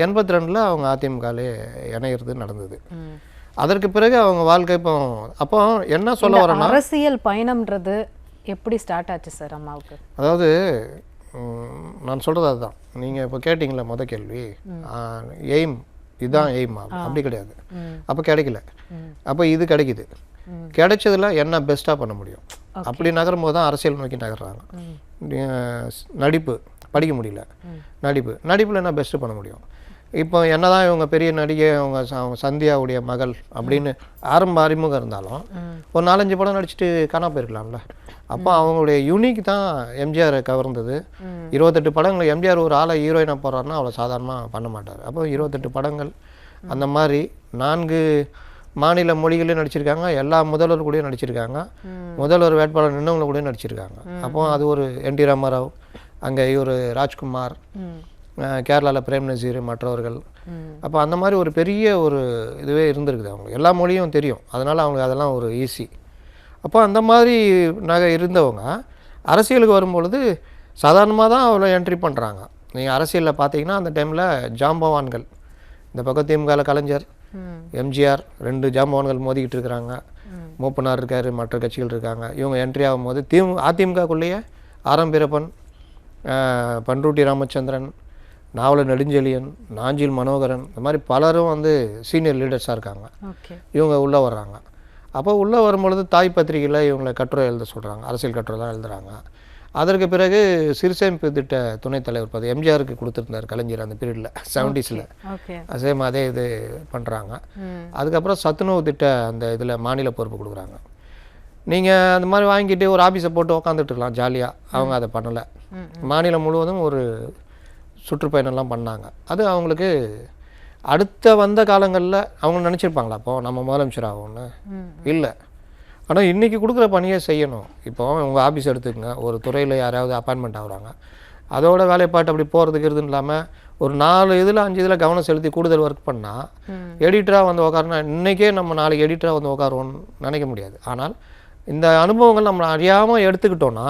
82ல் அவங்க அதிமுகலே இணையிறது நடந்தது. அதற்கு பிறகு அவங்க வாழ்க்கை அப்போ என்ன சொல்ல வரேன்னா அரசியல் பயணம்ன்றது எப்படி ஸ்டார்ட் ஆச்சு சார் அம்மாவுக்கு? அதாவது நான் சொல்கிறது அதுதான். நீங்கள் இப்போ கேட்டிங்களே முத கேள்வி, எய்ம் இதுதான் எய்மா, அப்படி கிடையாது. அப்போ கிடைக்கல, அப்போ இது கிடைக்குது. கிடைச்சதில் என்ன பெஸ்ட்டாக பண்ண முடியும் அப்படி நகரும்போது தான் அரசியல் நோக்கி நகர்றாங்க. நடிப்பு படிக்க முடியல, நடிப்பில் என்ன பெஸ்ட்டு பண்ண முடியும். இப்போ என்ன தான் இவங்க பெரிய நடிகை, அவங்க சந்தியாவுடைய மகள் அப்படின்னு ஆரம்ப அறிமுகம் இருந்தாலும் ஒரு 4-5 படம் நடிச்சுட்டு காணா போயிருக்கலாம்ல. அப்போ அவங்களுடைய யூனிக் தான் எம்ஜிஆரை கவர்ந்தது. 28 படங்கள் எம்ஜிஆர் ஒரு ஆளை ஹீரோயினாக போடுறாருன்னா அவ்வளோ சாதாரணமாக பண்ண மாட்டார். அப்போ 28 படங்கள் அந்த மாதிரி 4 மாநில மொழிகளையும் நடிச்சிருக்காங்க, எல்லா முதல்வர் கூடயும் நடிச்சிருக்காங்க, முதல்வர் வேட்பாளர் நின்னவங்கள கூட நடிச்சிருக்காங்க. அப்போ அது ஒரு என்டி ராமாராவ், அங்கே இவர் ராஜ்குமார், கேரளாவில் பிரேம் நசீர் மற்றவர்கள். அப்போ அந்த மாதிரி ஒரு பெரிய ஒரு இதுவே இருந்திருக்குது. அவங்க எல்லா மொழியும் தெரியும், அதனால் அவங்களுக்கு அதெல்லாம் ஒரு ஈஸி. அப்போ அந்த மாதிரி இருந்தவங்க அரசியலுக்கு வரும்பொழுது சாதாரணமாக தான் அவ்வளோ என்ட்ரி பண்ணுறாங்க. நீங்கள் அரசியலில் பார்த்தீங்கன்னா அந்த டைமில் ஜாம்பவான்கள், இந்த பக்கம் திமுகவில் கலைஞர், எம்ஜிஆர் 2 ஜாம்பவான்கள் மோதிக்கிட்டு இருக்கிறாங்க, மூப்பனார் இருக்கார், மற்ற கட்சிகள் இருக்காங்க. இவங்க என்ட்ரி ஆகும்போது அதிமுகக்குள்ளேயே ஆரம்பிரப்பன், பண்ருட்டி ராமச்சந்திரன், நாவலர் நெடுஞ்செழியன், நாஞ்சில் மனோகரன், இந்த மாதிரி பலரும் வந்து சீனியர் லீடர்ஸாக இருக்காங்க. இவங்க உள்ளே வர்றாங்க. அப்போ உள்ளே வரும்பொழுது தாய் பத்திரிகையில் இவங்களை கட்டுரை எழுத சொல்கிறாங்க, அரசியல் கட்டுரை தான் எழுதுகிறாங்க. அதற்கு பிறகு சிறுசேமிப்பு திட்ட துணைத் தலைவர் பதவி எம்ஜிஆருக்கு கொடுத்துருந்தார் கலைஞர் அந்த பீரியடில் 70ஸ்ல. சேம் அதே இது பண்ணுறாங்க. அதுக்கப்புறம் சத்துணவு திட்ட அந்த இதில் மாநில பொறுப்பு கொடுக்குறாங்க. நீங்கள் அந்த மாதிரி வாங்கிட்டு ஒரு ஆஃபீஸை போட்டு உக்காந்துட்டுருக்கலாம் ஜாலியாக. அவங்க அதை பண்ணலை. மாநிலம் முழுவதும் ஒரு சுற்றுப்பயணம்லாம் பண்ணாங்க. அது அவங்களுக்கு அடுத்த வந்த காலங்களில் அவங்க நினச்சிருப்பாங்களா அப்போ நம்ம முதலமைச்சர் ஆகும்னு? இல்லை. ஆனால் இன்றைக்கி கொடுக்குற பணியை செய்யணும். இப்போ உங்கள் ஆஃபீஸ் எடுத்துக்கங்க, ஒரு துறையில் யாராவது அப்பாயின்மெண்ட் ஆகுறாங்க, அதோட வேலைப்பாட்டு அப்படி போகிறதுக்கு இருக்குதுன்னு இல்லாமல் ஒரு 4 இதில் 5 இதில் கவனம் செலுத்தி கூடுதல் ஒர்க் பண்ணால் எடிட்டராக வந்து உட்காரனா இன்றைக்கே நம்ம நாளைக்கு எடிட்டராக வந்து உட்காருவோன்னு நினைக்க முடியாது. ஆனால் இந்த அனுபவங்கள் நம்ம அறியாமல் எடுத்துக்கிட்டோன்னா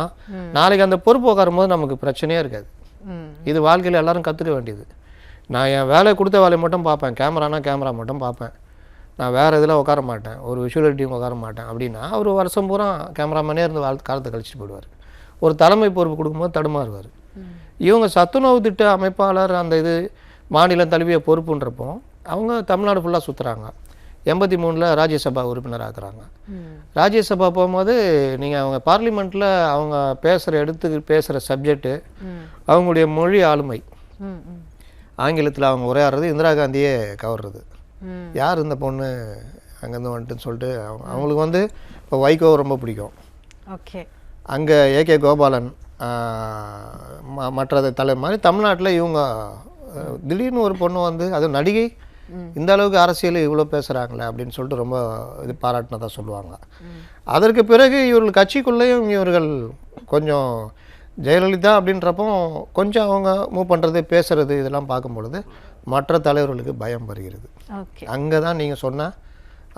நாளைக்கு அந்த பொறுப்பு உட்காரும் போது நமக்கு பிரச்சனையே இருக்காது. இது வாழ்க்கையில் எல்லோரும் கற்றுக்க வேண்டியது. நான் என் வேலை கொடுத்த வேலையை மட்டும் பார்ப்பேன், கேமரானா கேமரா மட்டும் பார்ப்பேன், நான் வேறு இதில் உட்கார மாட்டேன், ஒரு விஷுவல் எடிட்டிங் உட்கார மாட்டேன் அப்படின்னா அவர் வருஷம் பூரா கேமராமேனே இருந்து காலத்தை கழிச்சிட்டு போயிடுவார். ஒரு தலைமை பொறுப்பு கொடுக்கும்போது தடுமாறுவார். இவங்க சத்துணவு திட்ட அமைப்பாளர் அந்த இது மாநிலம் தழுவிய பொறுப்புன்றப்போ அவங்க தமிழ்நாடு ஃபுல்லாக சுற்றுறாங்க. 83 ராஜ்யசபா உறுப்பினர் ஆக்குறாங்க. ராஜ்யசபா போகும்போது நீங்கள் அவங்க பார்லிமெண்ட்டில் அவங்க பேசுகிற சப்ஜெக்டு அவங்களுடைய மொழி ஆளுமை, ஆங்கிலத்தில் அவங்க உரையாடுறது இந்திரா காந்தியே கவர்றது. யார் இந்த பொண்ணு அங்கேருந்து வந்துட்டுன்னு சொல்லிட்டு அவங்களுக்கு வந்து இப்போ வைகோ ரொம்ப பிடிக்கும். ஓகே. அங்கே ஏகே கோபாலன் மற்ற தலைவர் மாதிரி தமிழ்நாட்டில் இவங்க திடீர்னு ஒரு பொண்ணு வந்து அது நடிகை இந்த அளவுக்கு அரசியல் இவ்வளோ பேசுகிறாங்களே அப்படின்னு சொல்லிட்டு ரொம்ப இது பாராட்டினதாக சொல்லுவாங்க. அதற்கு பிறகு இவர்கள் கட்சிக்குள்ளேயும் இவர்கள் கொஞ்சம் ஜெயலலிதா அப்படின்றப்போ கொஞ்சம் அவங்க மூவ் பண்ணுறது பேசுகிறது இதெல்லாம் பார்க்கும் பொழுது மற்ற தலைவர்களுக்கு பயம் வருகிறது. அங்கே தான் நீங்கள் சொன்ன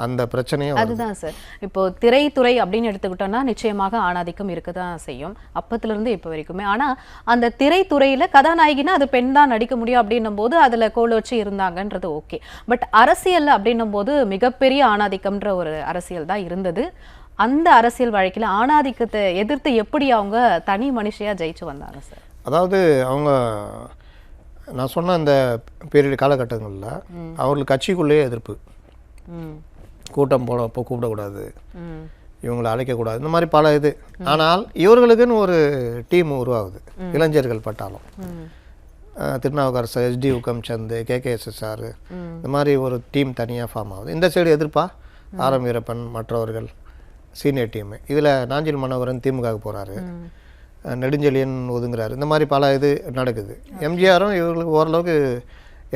அந்த பிரச்சனையும் அதுதான் சார். இப்போ திரைத்துறை அப்படின்னு எடுத்துக்கிட்டோம்னா நிச்சயமாக ஆணாதிக்கம் இருக்க தான் செய்யும் அப்பத்திலிருந்து இப்போ வரைக்குமே. ஆனால் அந்த திரைத்துறையில் கதாநாயகினா அது பெண் தான் நடிக்க முடியும் அப்படின்னும் போது அதில் கோல் வச்சு இருந்தாங்கன்றது ஓகே. பட் அரசியல் அப்படின்னும் போது மிகப்பெரிய ஆணாதிக்கம்ன்ற ஒரு அரசியல் தான் இருந்தது. அந்த அரசியல் வழக்கில் ஆணாதிக்கத்தை எதிர்த்து எப்படி அவங்க தனி மனுஷியாக ஜெயிச்சு வந்தாங்க சார்? அதாவது அவங்க நான் சொன்ன அந்த பீரியட் காலகட்டங்களில் அவர்களுக்கு கட்சிக்குள்ளேயே எதிர்ப்பு, கூட்டம் போடப்போ கூப்பிடக்கூடாது, இவங்களை அழைக்கக்கூடாது, இந்த மாதிரி பல இது. ஆனால் இவர்களுக்குன்னு ஒரு டீம் உருவாகுது, இளைஞர்கள் பட்டாலும். திருநாவுக்கரசு, SD உக்கம்சந்த், KKSSR இந்த மாதிரி ஒரு டீம் தனியாக ஃபார்ம் ஆகுது. இந்த சைடு எதிர்ப்பா ஆரம் வீரப்பன் மற்றவர்கள் சீனியர் டீமு. இதில் நாஞ்சில் மனோகரன் திமுகவுக்கு போகிறாரு, நெடுஞ்செழியன் ஒதுங்குறாரு, இந்த மாதிரி பல இது நடக்குது. எம்ஜிஆரும் இவங்களுக்கு ஓரளவுக்கு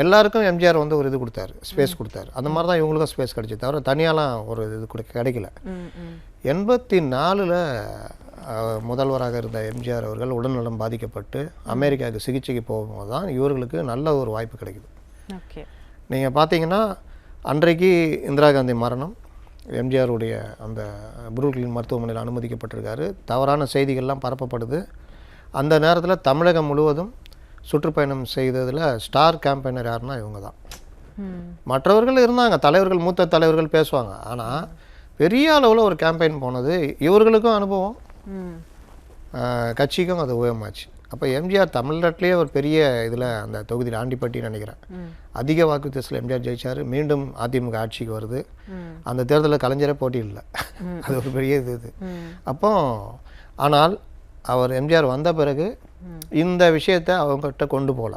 எல்லாருக்கும் எம்ஜிஆர் வந்து ஒரு இது கொடுத்தாரு, ஸ்பேஸ் கொடுத்தாரு. அந்த மாதிரி தான் இவங்களுக்கும் ஸ்பேஸ் கிடைச்சி தவிர தனியாலாம் ஒரு இது கிடைக்கல. 84 முதல்வராக இருந்த எம்ஜிஆர் அவர்கள் உடல்நலம் பாதிக்கப்பட்டு அமெரிக்காவுக்கு சிகிச்சைக்கு போகும்போது தான் இவர்களுக்கு நல்ல ஒரு வாய்ப்பு கிடைக்குது. நீங்கள் பார்த்தீங்கன்னா அன்றைக்கு இந்திரா காந்தி மரணம், எம்ஜிஆருடைய அந்த புரூக்ளின் மருத்துவமனையில் அனுமதிக்கப்பட்டிருக்காரு, தவறான செய்திகள்லாம் பரப்பப்படுது. அந்த நேரத்தில் தமிழகம் முழுவதும் சுற்றுப்பயணம் செய்ததில் ஸ்டார் கேம்பெயினர் யாருன்னா இவங்க தான். மற்றவர்கள் இருந்தாங்க, தலைவர்கள், மூத்த தலைவர்கள் பேசுவாங்க. ஆனால் பெரிய அளவில் ஒரு கேம்பெயின் போனது இவர்களுக்கும் அனுபவம், கட்சிக்கும் அது உபயோகமாச்சு. அப்போ எம்ஜிஆர் தமிழ்நாட்டிலேயே ஒரு பெரிய இதில் அந்த தொகுதியில் ஆண்டிப்பட்டின்னு நினைக்கிறேன் அதிக வாக்கு வித்தியாசத்தில் எம்ஜிஆர் ஜெயிச்சார். மீண்டும் அதிமுக ஆட்சிக்கு வருது. அந்த தேர்தலில் கலைஞரே போட்டி இல்லை, அது ஒரு பெரிய இது. அப்போ ஆனால் அவர் எம்ஜிஆர் வந்த பிறகு இந்த விஷயத்தை அவங்ககிட்ட கொண்டு போகல.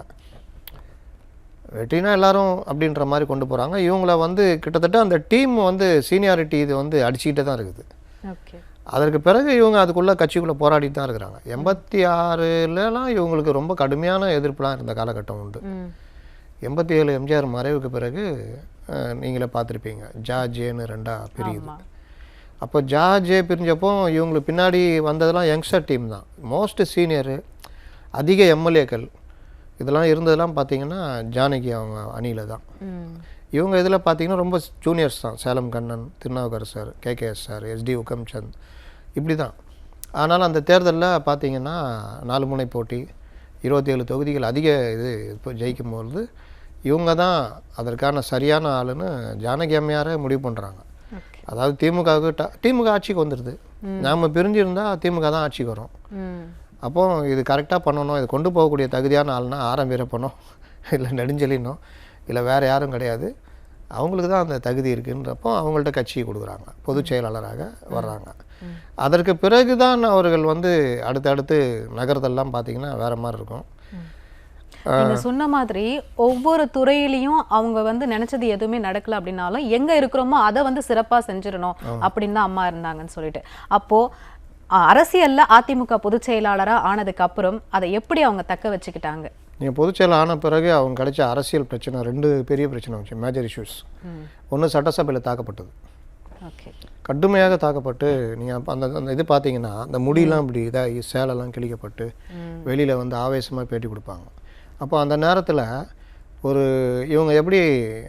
வெற்றினா எல்லாரும் அப்படின்ற மாதிரி கொண்டு போகிறாங்க. இவங்கள வந்து கிட்டத்தட்ட அந்த டீம் வந்து சீனியாரிட்டி இது வந்து அடிச்சுக்கிட்டே தான் இருக்குது. அதற்கு பிறகு இவங்க அதுக்குள்ளே கட்சிக்குள்ளே போராடிட்டு தான் இருக்கிறாங்க. 86லலாம் இவங்களுக்கு ரொம்ப கடுமையான எதிர்ப்புலாம் இருந்த காலகட்டம் உண்டு. 87 எம்ஜிஆர் மறைவுக்கு பிறகு நீங்களே பார்த்துருப்பீங்க, ஜார்ஜேன்னு 2ஆ பிரியுது. அப்போ ஜார்ஜே பிரிஞ்சப்போ இவங்களுக்கு பின்னாடி வந்ததெல்லாம் யங்ஸ்டர் டீம் தான், மோஸ்ட் சீனியரு, அதிக எம்எல்ஏக்கள் இதெல்லாம் இருந்ததெல்லாம் பார்த்தீங்கன்னா ஜானகி அவங்க அணியில் தான். இவங்க இதில் பார்த்தீங்கன்னா ரொம்ப ஜூனியர்ஸ் தான், சேலம் கண்ணன், திருநாவுக்கரசர், KKSR, SD உக்கம்சந்த் இப்படி தான். ஆனால் அந்த தேர்தலில் பார்த்தீங்கன்னா 4 முனை போட்டி, 27 தொகுதிகள் அதிக இது இப்போ ஜெயிக்கும்போது இவங்க தான் அதற்கான சரியான ஆளுன்னு ஜானகி அம்மையாரை முடிவு பண்ணுறாங்க. அதாவது திமுக ஆட்சிக்கு வந்துடுது, நாம் பிரிஞ்சிருந்தால் திமுக தான் ஆட்சிக்கு வரும். அப்போ இது கரெக்டாக பண்ணணும், இது கொண்டு போகக்கூடிய தகுதியான ஆள்னா ஆரம் வீரப்பனோ இல்லை நெடுஞ்செழியனோ இல்லை வேறு யாரும் கிடையாது, அவங்களுக்கு தான் அந்த தகுதி இருக்குன்றப்போ அவங்கள்ட்ட கட்சியை கொடுக்குறாங்க, பொதுச் செயலாளராக வர்றாங்க. அதற்கு பிறகு தான் அவர்கள் வந்து அடுத்தடுத்து நகரத்தெல்லாம் பார்த்தீங்கன்னா வேறு மாதிரி இருக்கும். நீங்க சொன்ன மாதிரி ஒவ்வொரு துறையிலையும் அவங்க வந்து நினைச்சது எதுவுமே நடக்கல அப்படின்னாலும் எங்க இருக்கிறோமோ அதை வந்து சிறப்பாக செஞ்சிடணும் அப்படின்னு தான் அம்மா இருந்தாங்கன்னு சொல்லிட்டு. அப்போ அரசியல்ல அதிமுக பொதுச் செயலாளராக ஆனதுக்கு அப்புறம் அதை எப்படி அவங்க தக்க வச்சுக்கிட்டாங்க? நீங்கள் பொதுச்செயல் ஆன பிறகு அவங்க கிடைச்ச அரசியல் பிரச்சனை 2 பெரிய பிரச்சனை வந்துச்சு, மேஜர் இஷ்யூஸ். ஒன்று சட்டசபையில் தாக்கப்பட்டது, கடுமையாக தாக்கப்பட்டு நீங்கள் அந்த இது பார்த்தீங்கன்னா அந்த முடியெல்லாம் இப்படி இதாக சேலெல்லாம் கிழிக்கப்பட்டு வெளியில் வந்து ஆவேசமாக பேட்டி கொடுப்பாங்க. அப்போ அந்த நேரத்தில் இவங்க எப்படி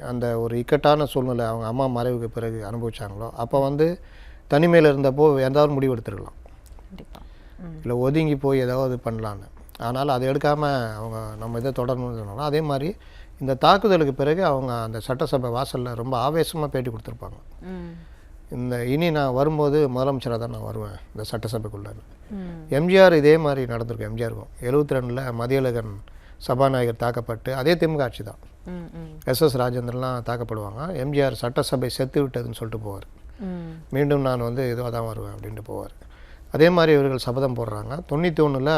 அந்த ஒரு இக்கட்டான சூழ்நிலை அவங்க அம்மா மறைவுக்கு பிறகு அனுபவிச்சாங்களோ, அப்போ வந்து தனிமையில் இருந்தப்போ ஏதாவது முடிவு எடுத்துருக்கலாம், இல்லை ஒதுங்கி போய் ஏதாவது பண்ணலான்னு. அதனால் அதை எடுக்காமல் அவங்க நம்ம இதை தொடரணும்னு சொன்னாலும், அதே மாதிரி இந்த தாக்குதலுக்கு பிறகு அவங்க அந்த சட்டசபை வாசலில் ரொம்ப ஆவேசமாக பேட்டி கொடுத்துருப்பாங்க. இனி நான் வரும்போது முதலமைச்சராக தான் நான் வருவேன் இந்த சட்டசபைக்குள்ளே. எம்ஜிஆர் இதே மாதிரி நடந்திருக்கும். எம்ஜிஆருக்கும் 72 மதியழகன் சபாநாயகர் தாக்கப்பட்டு அதே திமுக ஆட்சி தான், SS ராஜேந்திரன்லாம் தாக்கப்படுவாங்க. எம்ஜிஆர் சட்டசபை செத்து விட்டதுன்னு சொல்லிட்டு போவார், மீண்டும் நான் வந்து இதுவாக தான் வருவேன் அப்படின்ட்டு போவார். அதே மாதிரி இவர்கள் சபதம் போடுறாங்க. 91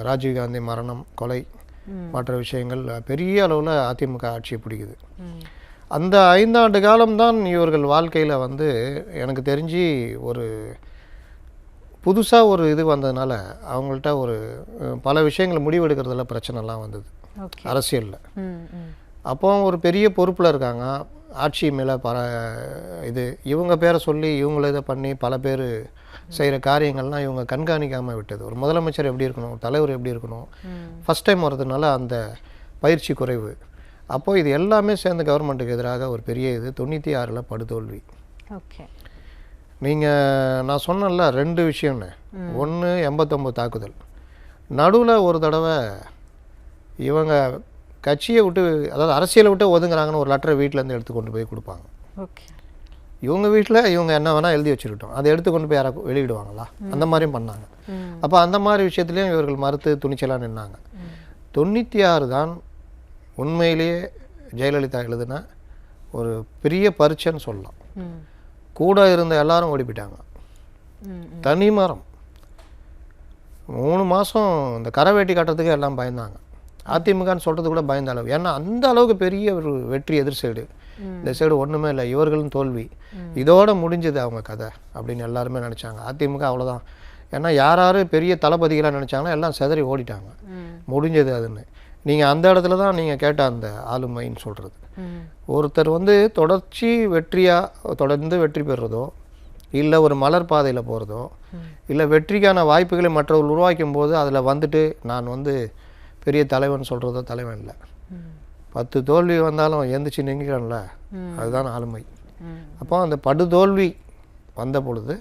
ராஜீவ்காந்தி மரணம், கொலை, மற்ற விஷயங்கள் பெரிய அளவில் அதிமுக ஆட்சியை பிடிக்குது. அந்த 5 ஆண்டு காலம்தான் இவர்கள் வாழ்க்கையில் வந்து எனக்கு தெரிஞ்சு ஒரு புதுசாக ஒரு இது வந்ததுனால அவங்கள்ட்ட பல விஷயங்கள் முடிவெடுக்கிறதுல பிரச்சனைலாம் வந்தது அரசியலில். அப்போ ஒரு பெரிய பொறுப்பில் இருக்காங்க, ஆட்சி மேலே இவங்க பேரை சொல்லி இவங்கள இதை பண்ணி பல பேர் செய்கிற காரியங்கள்லாம் இவங்க கண்காணிக்காமல் விட்டது. ஒரு முதலமைச்சர் எப்படி இருக்கணும், தலைவர் எப்படி இருக்கணும், ஃபஸ்ட் டைம் வர்றதுனால அந்த பயிற்சி குறைவு. அப்போது இது எல்லாமே சேர்ந்து கவர்மெண்ட்டுக்கு எதிராக ஒரு பெரிய 96 படுதோல்வி. நான் சொன்னேன்ல 2 விஷயம்னு. ஒன்று 89 தாக்குதல், நடுவில் ஒரு தடவை இவங்க கட்சியை விட்டு, அதாவது அரசியலை விட்டு ஒதுங்குறாங்கன்னு ஒரு லெட்டரை வீட்டிலேருந்து எடுத்து கொண்டு போய் கொடுப்பாங்க. இவங்க வீட்டில் இவங்க என்ன வேணால் எழுதி வச்சுருக்கட்டும், அதை எடுத்துக்கொண்டு போய் யாராவது வெளியிடுவாங்களா, அந்த மாதிரியும் பண்ணாங்க. அப்போ அந்த மாதிரி விஷயத்துலேயும் இவர்கள் மறுத்து துணிச்சலாக நின்னாங்க. 96 தான் உண்மையிலேயே ஜெயலலிதா எழுதுன ஒரு பெரிய பரீட்சைன்னு சொல்லலாம். கூட இருந்த எல்லாரும் ஓடி போயிட்டாங்க, தனி மரம். 3 மாதம் இந்த கரைவேட்டி கட்டுறதுக்கு எல்லாம் பயந்தாங்க. அதிமுகன்னு சொல்கிறது கூட பயந்த அளவு. ஏன்னா அந்த அளவுக்கு பெரிய ஒரு வெற்றி எதிர் சைடு, இந்த சைடு ஒன்றுமே இல்லை, இவர்களும் தோல்வி, இதோட முடிஞ்சது அவங்க கதை அப்படின்னு எல்லாருமே நினச்சாங்க. அதிமுக அவ்வளோதான். ஏன்னா யார் பெரிய தளபதிகளாக நினச்சாங்கன்னா எல்லாம் செதறி ஓடிட்டாங்க, முடிஞ்சது அதுன்னு. நீங்கள் அந்த இடத்துல தான் நீங்கள் கேட்ட அந்த ஆளுமைன்னு சொல்கிறது. ஒருத்தர் வந்து தொடர்ந்து வெற்றி பெறுறதோ, இல்லை ஒரு மலர் பாதையில் போகிறதோ, இல்லை வெற்றிக்கான வாய்ப்புகளை மற்றவர்கள் உருவாக்கும் போது அதில் வந்துட்டு நான் வந்து பெரிய தலைவன் சொல்கிறதோ தலைவன் இல்லை. 10 தோல்வி வந்தாலும் எந்திரிச்சு நிற்கிறான்ல, அதுதான் ஆளுமை. அப்போ அந்த படுதோல்வி வந்த பொழுது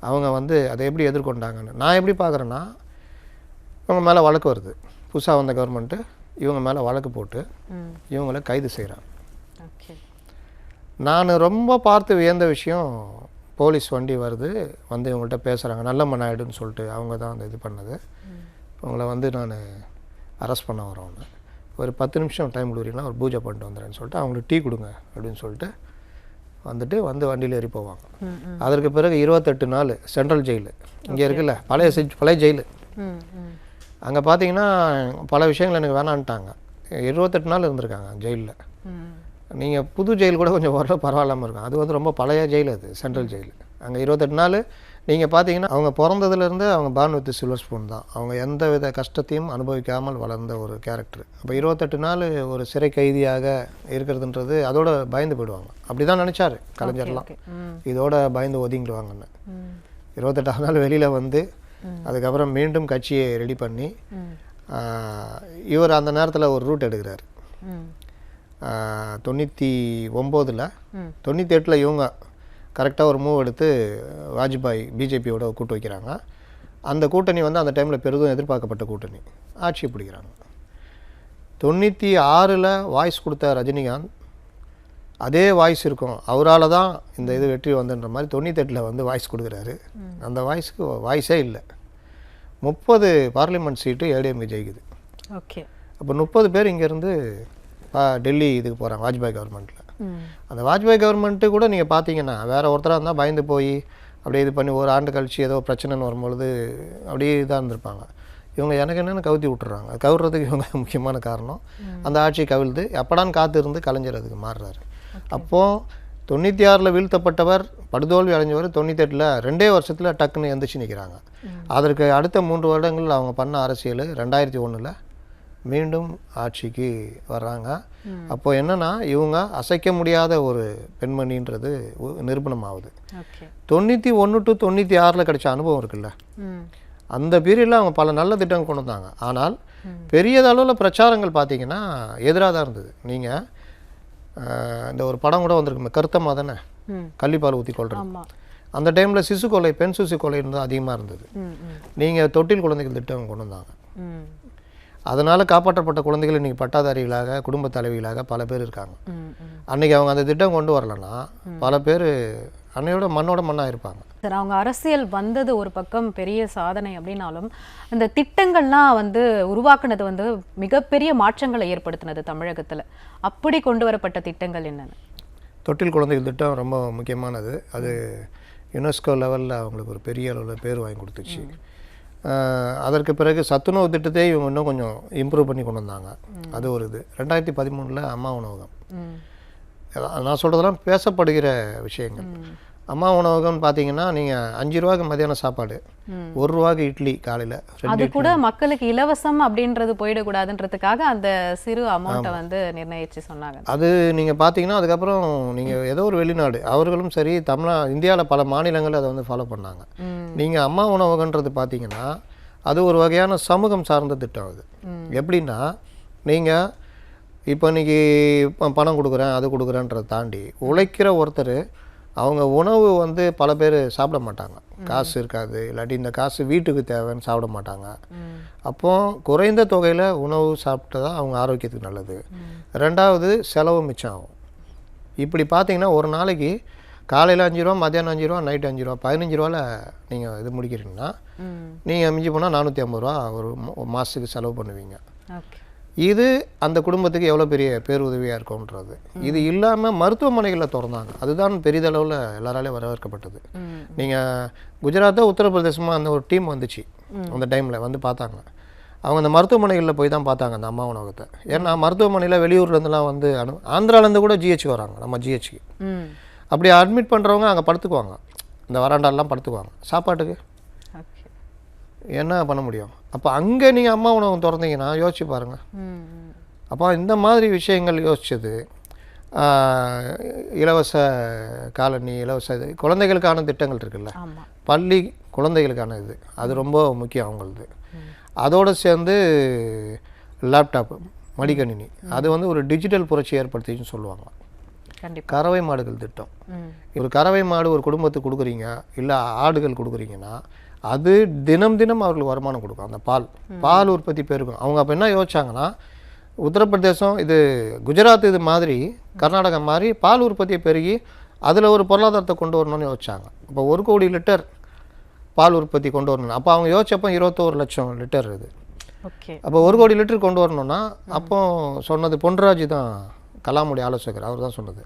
அவங்க வந்து அதை எப்படி எதிர்கொண்டாங்கன்னு நான் எப்படி பார்க்குறேன்னா, இவங்க மேலே வழக்கு வருது, புதுசாக வந்த கவர்மெண்ட்டு இவங்க மேலே வழக்கு போட்டு இவங்களை கைது செய்கிறாங்க. நான் ரொம்ப பார்த்து வியந்த விஷயம், போலீஸ் வண்டி வருது, வந்து இவங்கள்ட்ட பேசுகிறாங்க, நல்ல நாயுடுன்னு சொல்லிட்டு அவங்க தான் அந்த இது பண்ணது. இவங்களை வந்து நான் அரெஸ்ட் பண்ண வரோன்னு, ஒரு 10 நிமிஷம் டைம் கொடுக்குறீங்களா, ஒரு பூஜை பண்ணிட்டு வந்துடுறேன்னு சொல்லிட்டு அவங்களுக்கு டீ கொடுங்க அப்படின்னு சொல்லிட்டு வந்துட்டு வண்டியில் ஏறி போவாங்க. அதற்கு பிறகு 28 நாள் சென்ட்ரல் ஜெயிலு இங்கே இருக்குல்ல, பழைய ஜெயிலு, அங்கே பார்த்தீங்கன்னா பல விஷயங்கள் எனக்கு வேணான்ட்டாங்க. 28 நாள் இருந்திருக்காங்க ஜெயிலில். நீங்கள் புது ஜெயில் கூட கொஞ்சம் ஓரளவு பரவாயில்லாமல் இருக்கும், அது வந்து ரொம்ப பழைய ஜெயில், அது சென்ட்ரல் ஜெயில். அங்கே 28 நாள் நீங்கள் பார்த்தீங்கன்னா அவங்க பிறந்ததுலேருந்து அவங்க பார்ன் வித் சில்வர் ஸ்பூன் தான், அவங்க எந்த வித கஷ்டத்தையும் அனுபவிக்காமல் வளர்ந்த ஒரு கேரக்டர். அப்போ 28 நாள் ஒரு சிறை கைதியாக இருக்கிறதுன்றது அதோட பயந்து போயிடுவாங்க. அப்படி தான் நினச்சார் கலைஞர்லாம், இதோட பயந்து ஒதுங்கிடுவாங்கன்னு. 28ஆவது நாள் வெளியில் வந்து அதுக்கப்புறம் மீண்டும் கட்சியை ரெடி பண்ணி இவர் அந்த நேரத்தில் ஒரு ரூட் எடுக்கிறார். 99ல் 98ல் இவங்க கரெக்டாக ஒரு மூவ் எடுத்து வாஜ்பாய் பிஜேபியோட கூட்டு வைக்கிறாங்க. அந்த கூட்டணி வந்து அந்த டைமில் பெரிதும் எதிர்பார்க்கப்பட்ட கூட்டணி, ஆட்சியை பிடிக்கிறாங்க. 96ல் வாய்ஸ் கொடுத்த ரஜினிகாந்த் அதே வாய்ஸ் இருக்கும், அவரால் தான் இந்த இது வெற்றி வந்துன்ற மாதிரி 98ல் வந்து வாய்ஸ் கொடுக்குறாரு. அந்த வாய்ஸுக்கு வாய்ஸே இல்லை. 30 பார்லிமெண்ட் சீட்டு ஏடிஎம்கே ஜெயிக்குது. ஓகே, அப்போ 30 பேர் இங்கேருந்து டெல்லி இதுக்கு போகிறாங்க வாஜ்பாய் கவர்மெண்ட்டில். அந்த வாஜ்பாய் கவர்மெண்ட்டு கூட நீங்கள் பார்த்தீங்கன்னா வேறு ஒருத்தராக இருந்தால் பயந்து போய் அப்படியே இது பண்ணி ஒரு ஆண்டு கழிச்சு ஏதோ பிரச்சனைன்னு வரும்பொழுது அப்படியே இதாக இருந்திருப்பாங்க. இவங்க எனக்கு என்னென்னு கவுத்தி விட்டுறாங்க. அது கவுறதுக்கு இவங்க முக்கியமான காரணம். அந்த ஆட்சி கவிழ்ந்து எப்படான்னு காத்து இருந்து கலைஞர் அதுக்கு மாறுறாரு. அப்போது 96ல் வீழ்த்தப்பட்டவர், படுதோல்வி அடைஞ்சவர் 98ல் 2 வருஷத்தில் டக்குன்னு எந்திரிச்சு நிற்கிறாங்க. அதற்கு அடுத்த 3 வருடங்கள் அவங்க பண்ண அரசியல் 2001ல் மீண்டும் ஆட்சிக்கு வர்றாங்க. அப்போ என்னன்னா இவங்க அசைக்க முடியாத ஒரு பெண்மணின்றது நிரூபணம் ஆகுது. 91 to 96 கிடைச்ச அனுபவம் இருக்குல்ல, அந்த பீரியடில் அவங்க பல நல்ல திட்டங்கள் கொண்டு வந்தாங்க. ஆனால் பெரியதளவில் பிரச்சாரங்கள் பார்த்தீங்கன்னா எதிராக தான் இருந்தது. நீங்கள் இந்த ஒரு படம் கூட வந்திருக்குமே, கருத்தமாக தானே கள்ளிப்பால் ஊற்றி கொள்றது. அந்த டைமில் சிசு கொலை, பெண் சிசு கொலை இருந்தது அதிகமாக இருந்தது. நீங்கள் தொட்டில் குழந்தைகள் திட்டம் கொண்டு வந்தாங்க. அதனால் காப்பாற்றப்பட்ட குழந்தைகள் இன்றைக்கி பட்டாதாரிகளாக, குடும்ப தலைவிகளாக பல பேர் இருக்காங்க. அன்றைக்கி அவங்க அந்த திட்டம் கொண்டு வரலன்னா பல பேர் அன்னையோட மண்ணோட மண்ணாக இருப்பாங்க. சார், அவங்க அரசியல் வந்தது ஒரு பக்கம் பெரிய சாதனை அப்படின்னாலும் அந்த திட்டங்கள்லாம் உருவாக்குனது மிகப்பெரிய மாற்றங்களை ஏற்படுத்தினது தமிழகத்தில். அப்படி கொண்டு வரப்பட்ட திட்டங்கள் என்னென்ன? தொட்டில் குழந்தைகள் திட்டம் ரொம்ப முக்கியமானது. அது யுனெஸ்கோ லெவலில் அவங்களுக்கு ஒரு பெரிய அளவில் பேர் வாங்கி கொடுத்துச்சு. அதற்கு பிறகு சத்துணவு திட்டத்தை இவங்க இன்னும் கொஞ்சம் இம்ப்ரூவ் பண்ணி கொண்டு வந்தாங்க. அது ஒரு இது. 2013 அம்மா உணவகம், நான் சொல்கிறதெல்லாம் பேசப்படுகிற விஷயங்கள். அம்மா உணவகம்னு பார்த்தீங்கன்னா நீங்கள் 5 ரூபாய்க்கு மதியானம் சாப்பாடு, 1 ரூபாய்க்கு இட்லி காலையில், அது கூட மக்களுக்கு இலவசம் அப்படின்றது போயிடக்கூடாதுன்றதுக்காக அந்த சிறு அமௌண்ட்டை நிர்ணயிச்சு சொன்னாங்க. அது நீங்கள் பார்த்தீங்கன்னா அதுக்கப்புறம் நீங்கள் ஏதோ ஒரு வெளிநாடு, அவர்களும் சரி இந்தியாவில் பல மாநிலங்கள் அதை ஃபாலோ பண்ணாங்க. நீங்கள் அம்மா உணவகன்றது பார்த்தீங்கன்னா அது ஒரு வகையான சமூகம் சார்ந்த திட்டம். அது எப்படின்னா நீங்கள் இப்போ இன்றைக்கி பணம் கொடுக்குறேன் அது கொடுக்குறேன்றதை தாண்டி உழைக்கிற ஒருத்தர் அவங்க உணவு பல பேர் சாப்பிட மாட்டாங்க, காசு இருக்காது, இல்லாட்டி இந்த காசு வீட்டுக்கு தேவைன்னு சாப்பிட மாட்டாங்க. அப்போது குறைந்த தொகையில் உணவு சாப்பிட்டா தான் அவங்க ஆரோக்கியத்துக்கு நல்லது. ரெண்டாவது செலவு மிச்சம் ஆகும். இப்படி பார்த்தீங்கன்னா ஒரு நாளைக்கு காலையில் 5 ரூபா, மத்தியானம் 5 ரூபா, நைட்டு 5 ரூபா, 15 ரூபாவில் நீங்கள் இது முடிக்கிறீங்கன்னா நீங்கள் மிஞ்சி போனால் 450 ரூபா ஒரு மாதத்துக்கு செலவு பண்ணுவீங்க. இது அந்த குடும்பத்துக்கு எவ்வளோ பெரிய பேருதவியாக இருக்கும்ன்றது. இது இல்லாமல் மருத்துவமனைகளில் திறந்தாங்க. அதுதான் பெரிதளவில் எல்லாராலையும் வரவேற்கப்பட்டது. நீங்கள் குஜராத்தோ உத்தரப்பிரதேசமாக அந்த ஒரு டீம் வந்துச்சு, அந்த டைமில் பார்த்தாங்க. அவங்க அந்த மருத்துவமனைகளில் போய் தான் பார்த்தாங்க அந்த அம்மா உணவகத்தை. ஏன்னா மருத்துவமனையில் வெளியூர்லேருந்துலாம் ஆந்திராலேருந்து கூட ஜிஹெச்சுக்கு வராங்க, நம்ம ஜிஹெச்சுக்கு. அப்படி அட்மிட் பண்ணுறவங்க அங்கே படுத்துக்குவாங்க, இந்த வராண்டாலெலாம் படுத்துக்குவாங்க சாப்பாட்டுக்கு. என்ன பண்ண முடியும்? அப்போ அங்கே நீங்கள் அம்மா உணவகம் திறந்தீங்கன்னா யோசிச்சு பாருங்கள். அப்போ இந்த மாதிரி விஷயங்கள் யோசிச்சது. இலவச காலனி, இலவச இது, குழந்தைகளுக்கான திட்டங்கள் இருக்குல்ல, பள்ளி குழந்தைகளுக்கான இது, அது ரொம்ப முக்கியம் அவங்களது. அதோடு சேர்ந்து லேப்டாப்பு, மடிக்கணினி, அது ஒரு டிஜிட்டல் புரட்சி ஏற்படுத்தின்னு சொல்லுவாங்க. கறவை மாடுகள் திட்டம். ஒரு கறவை மாடு ஒரு குடும்பத்துக்கு கொடுக்குறீங்க, இல்லை ஆடுகள் கொடுக்குறீங்கன்னா அது தினம் தினம் அவர்களுக்கு வருமானம் கொடுக்கும். அந்த பால் உற்பத்தி பெருகும். அவங்க அப்போ என்ன யோசிச்சாங்கன்னா, உத்தரப்பிரதேசம் இது, குஜராத் இது மாதிரி, கர்நாடகா மாதிரி பால் உற்பத்தியை பெருகி அதில் ஒரு பொருளாதாரத்தை கொண்டு வரணும்னு யோசிச்சாங்க. அப்போ 1 கோடி லிட்டர் பால் உற்பத்தி கொண்டு வரணும். அப்போ அவங்க யோசிச்சப்போ 21 லட்சம் லிட்டர் இது. அப்போ 1 கோடி லிட்டர் கொண்டு வரணும்னா அப்போ சொன்னது பொன்ராஜ் தான், கலாமுடைய ஆலோசகர், அவர் தான் சொன்னது.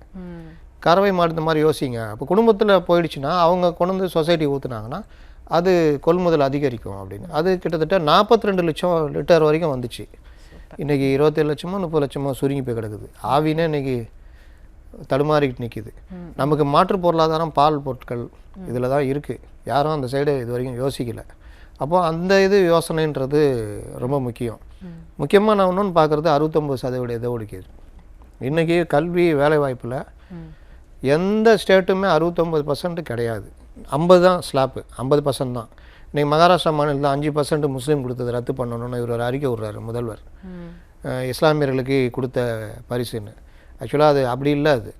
கறவை மாடு இந்த மாதிரி யோசிங்க. அப்போ குடும்பத்தில் போயிடுச்சுன்னா அவங்க கொண்டு சொசைட்டி ஊற்றுனாங்கன்னா அது கொள்முதல் அதிகரிக்கும் அப்படின்னு. அது கிட்டத்தட்ட 42 லட்சம் லிட்டர் வரைக்கும் வந்துச்சு. இன்றைக்கி 27 லட்சமோ 30 லட்சமோ சுருங்கி போய் கிடக்குது. ஆவினே இன்றைக்கி தடுமாறிக்கிட்டு நிற்கிது. நமக்கு மாற்று பொருளாதாரம் பால் பொருட்கள் இதில் தான் இருக்குது. யாரும் அந்த சைடு இது வரைக்கும் யோசிக்கலை. அப்போ அந்த இது யோசனைன்றது ரொம்ப முக்கியம். முக்கியமாக நான் இன்னொன்று பார்க்குறது 69% இடஒதுக்கீடு. இன்றைக்கி கல்வி வேலைவாய்ப்பில் எந்த ஸ்டேட்டுமே 69% கிடையாது. 50 தான் ஸ்லாப்பு, 50% தான். இன்றைக்கி மகாராஷ்டிரா மாநிலத்தில் 5% முஸ்லீம் கொடுத்தது ரத்து பண்ணணும்னு இவர் ஒரு அறிக்கை விடுறாரு முதல்வர், இஸ்லாமியர்களுக்கு கொடுத்த பரிசுன்னு. ஆக்சுவலாக அது அப்படி இல்லை, அது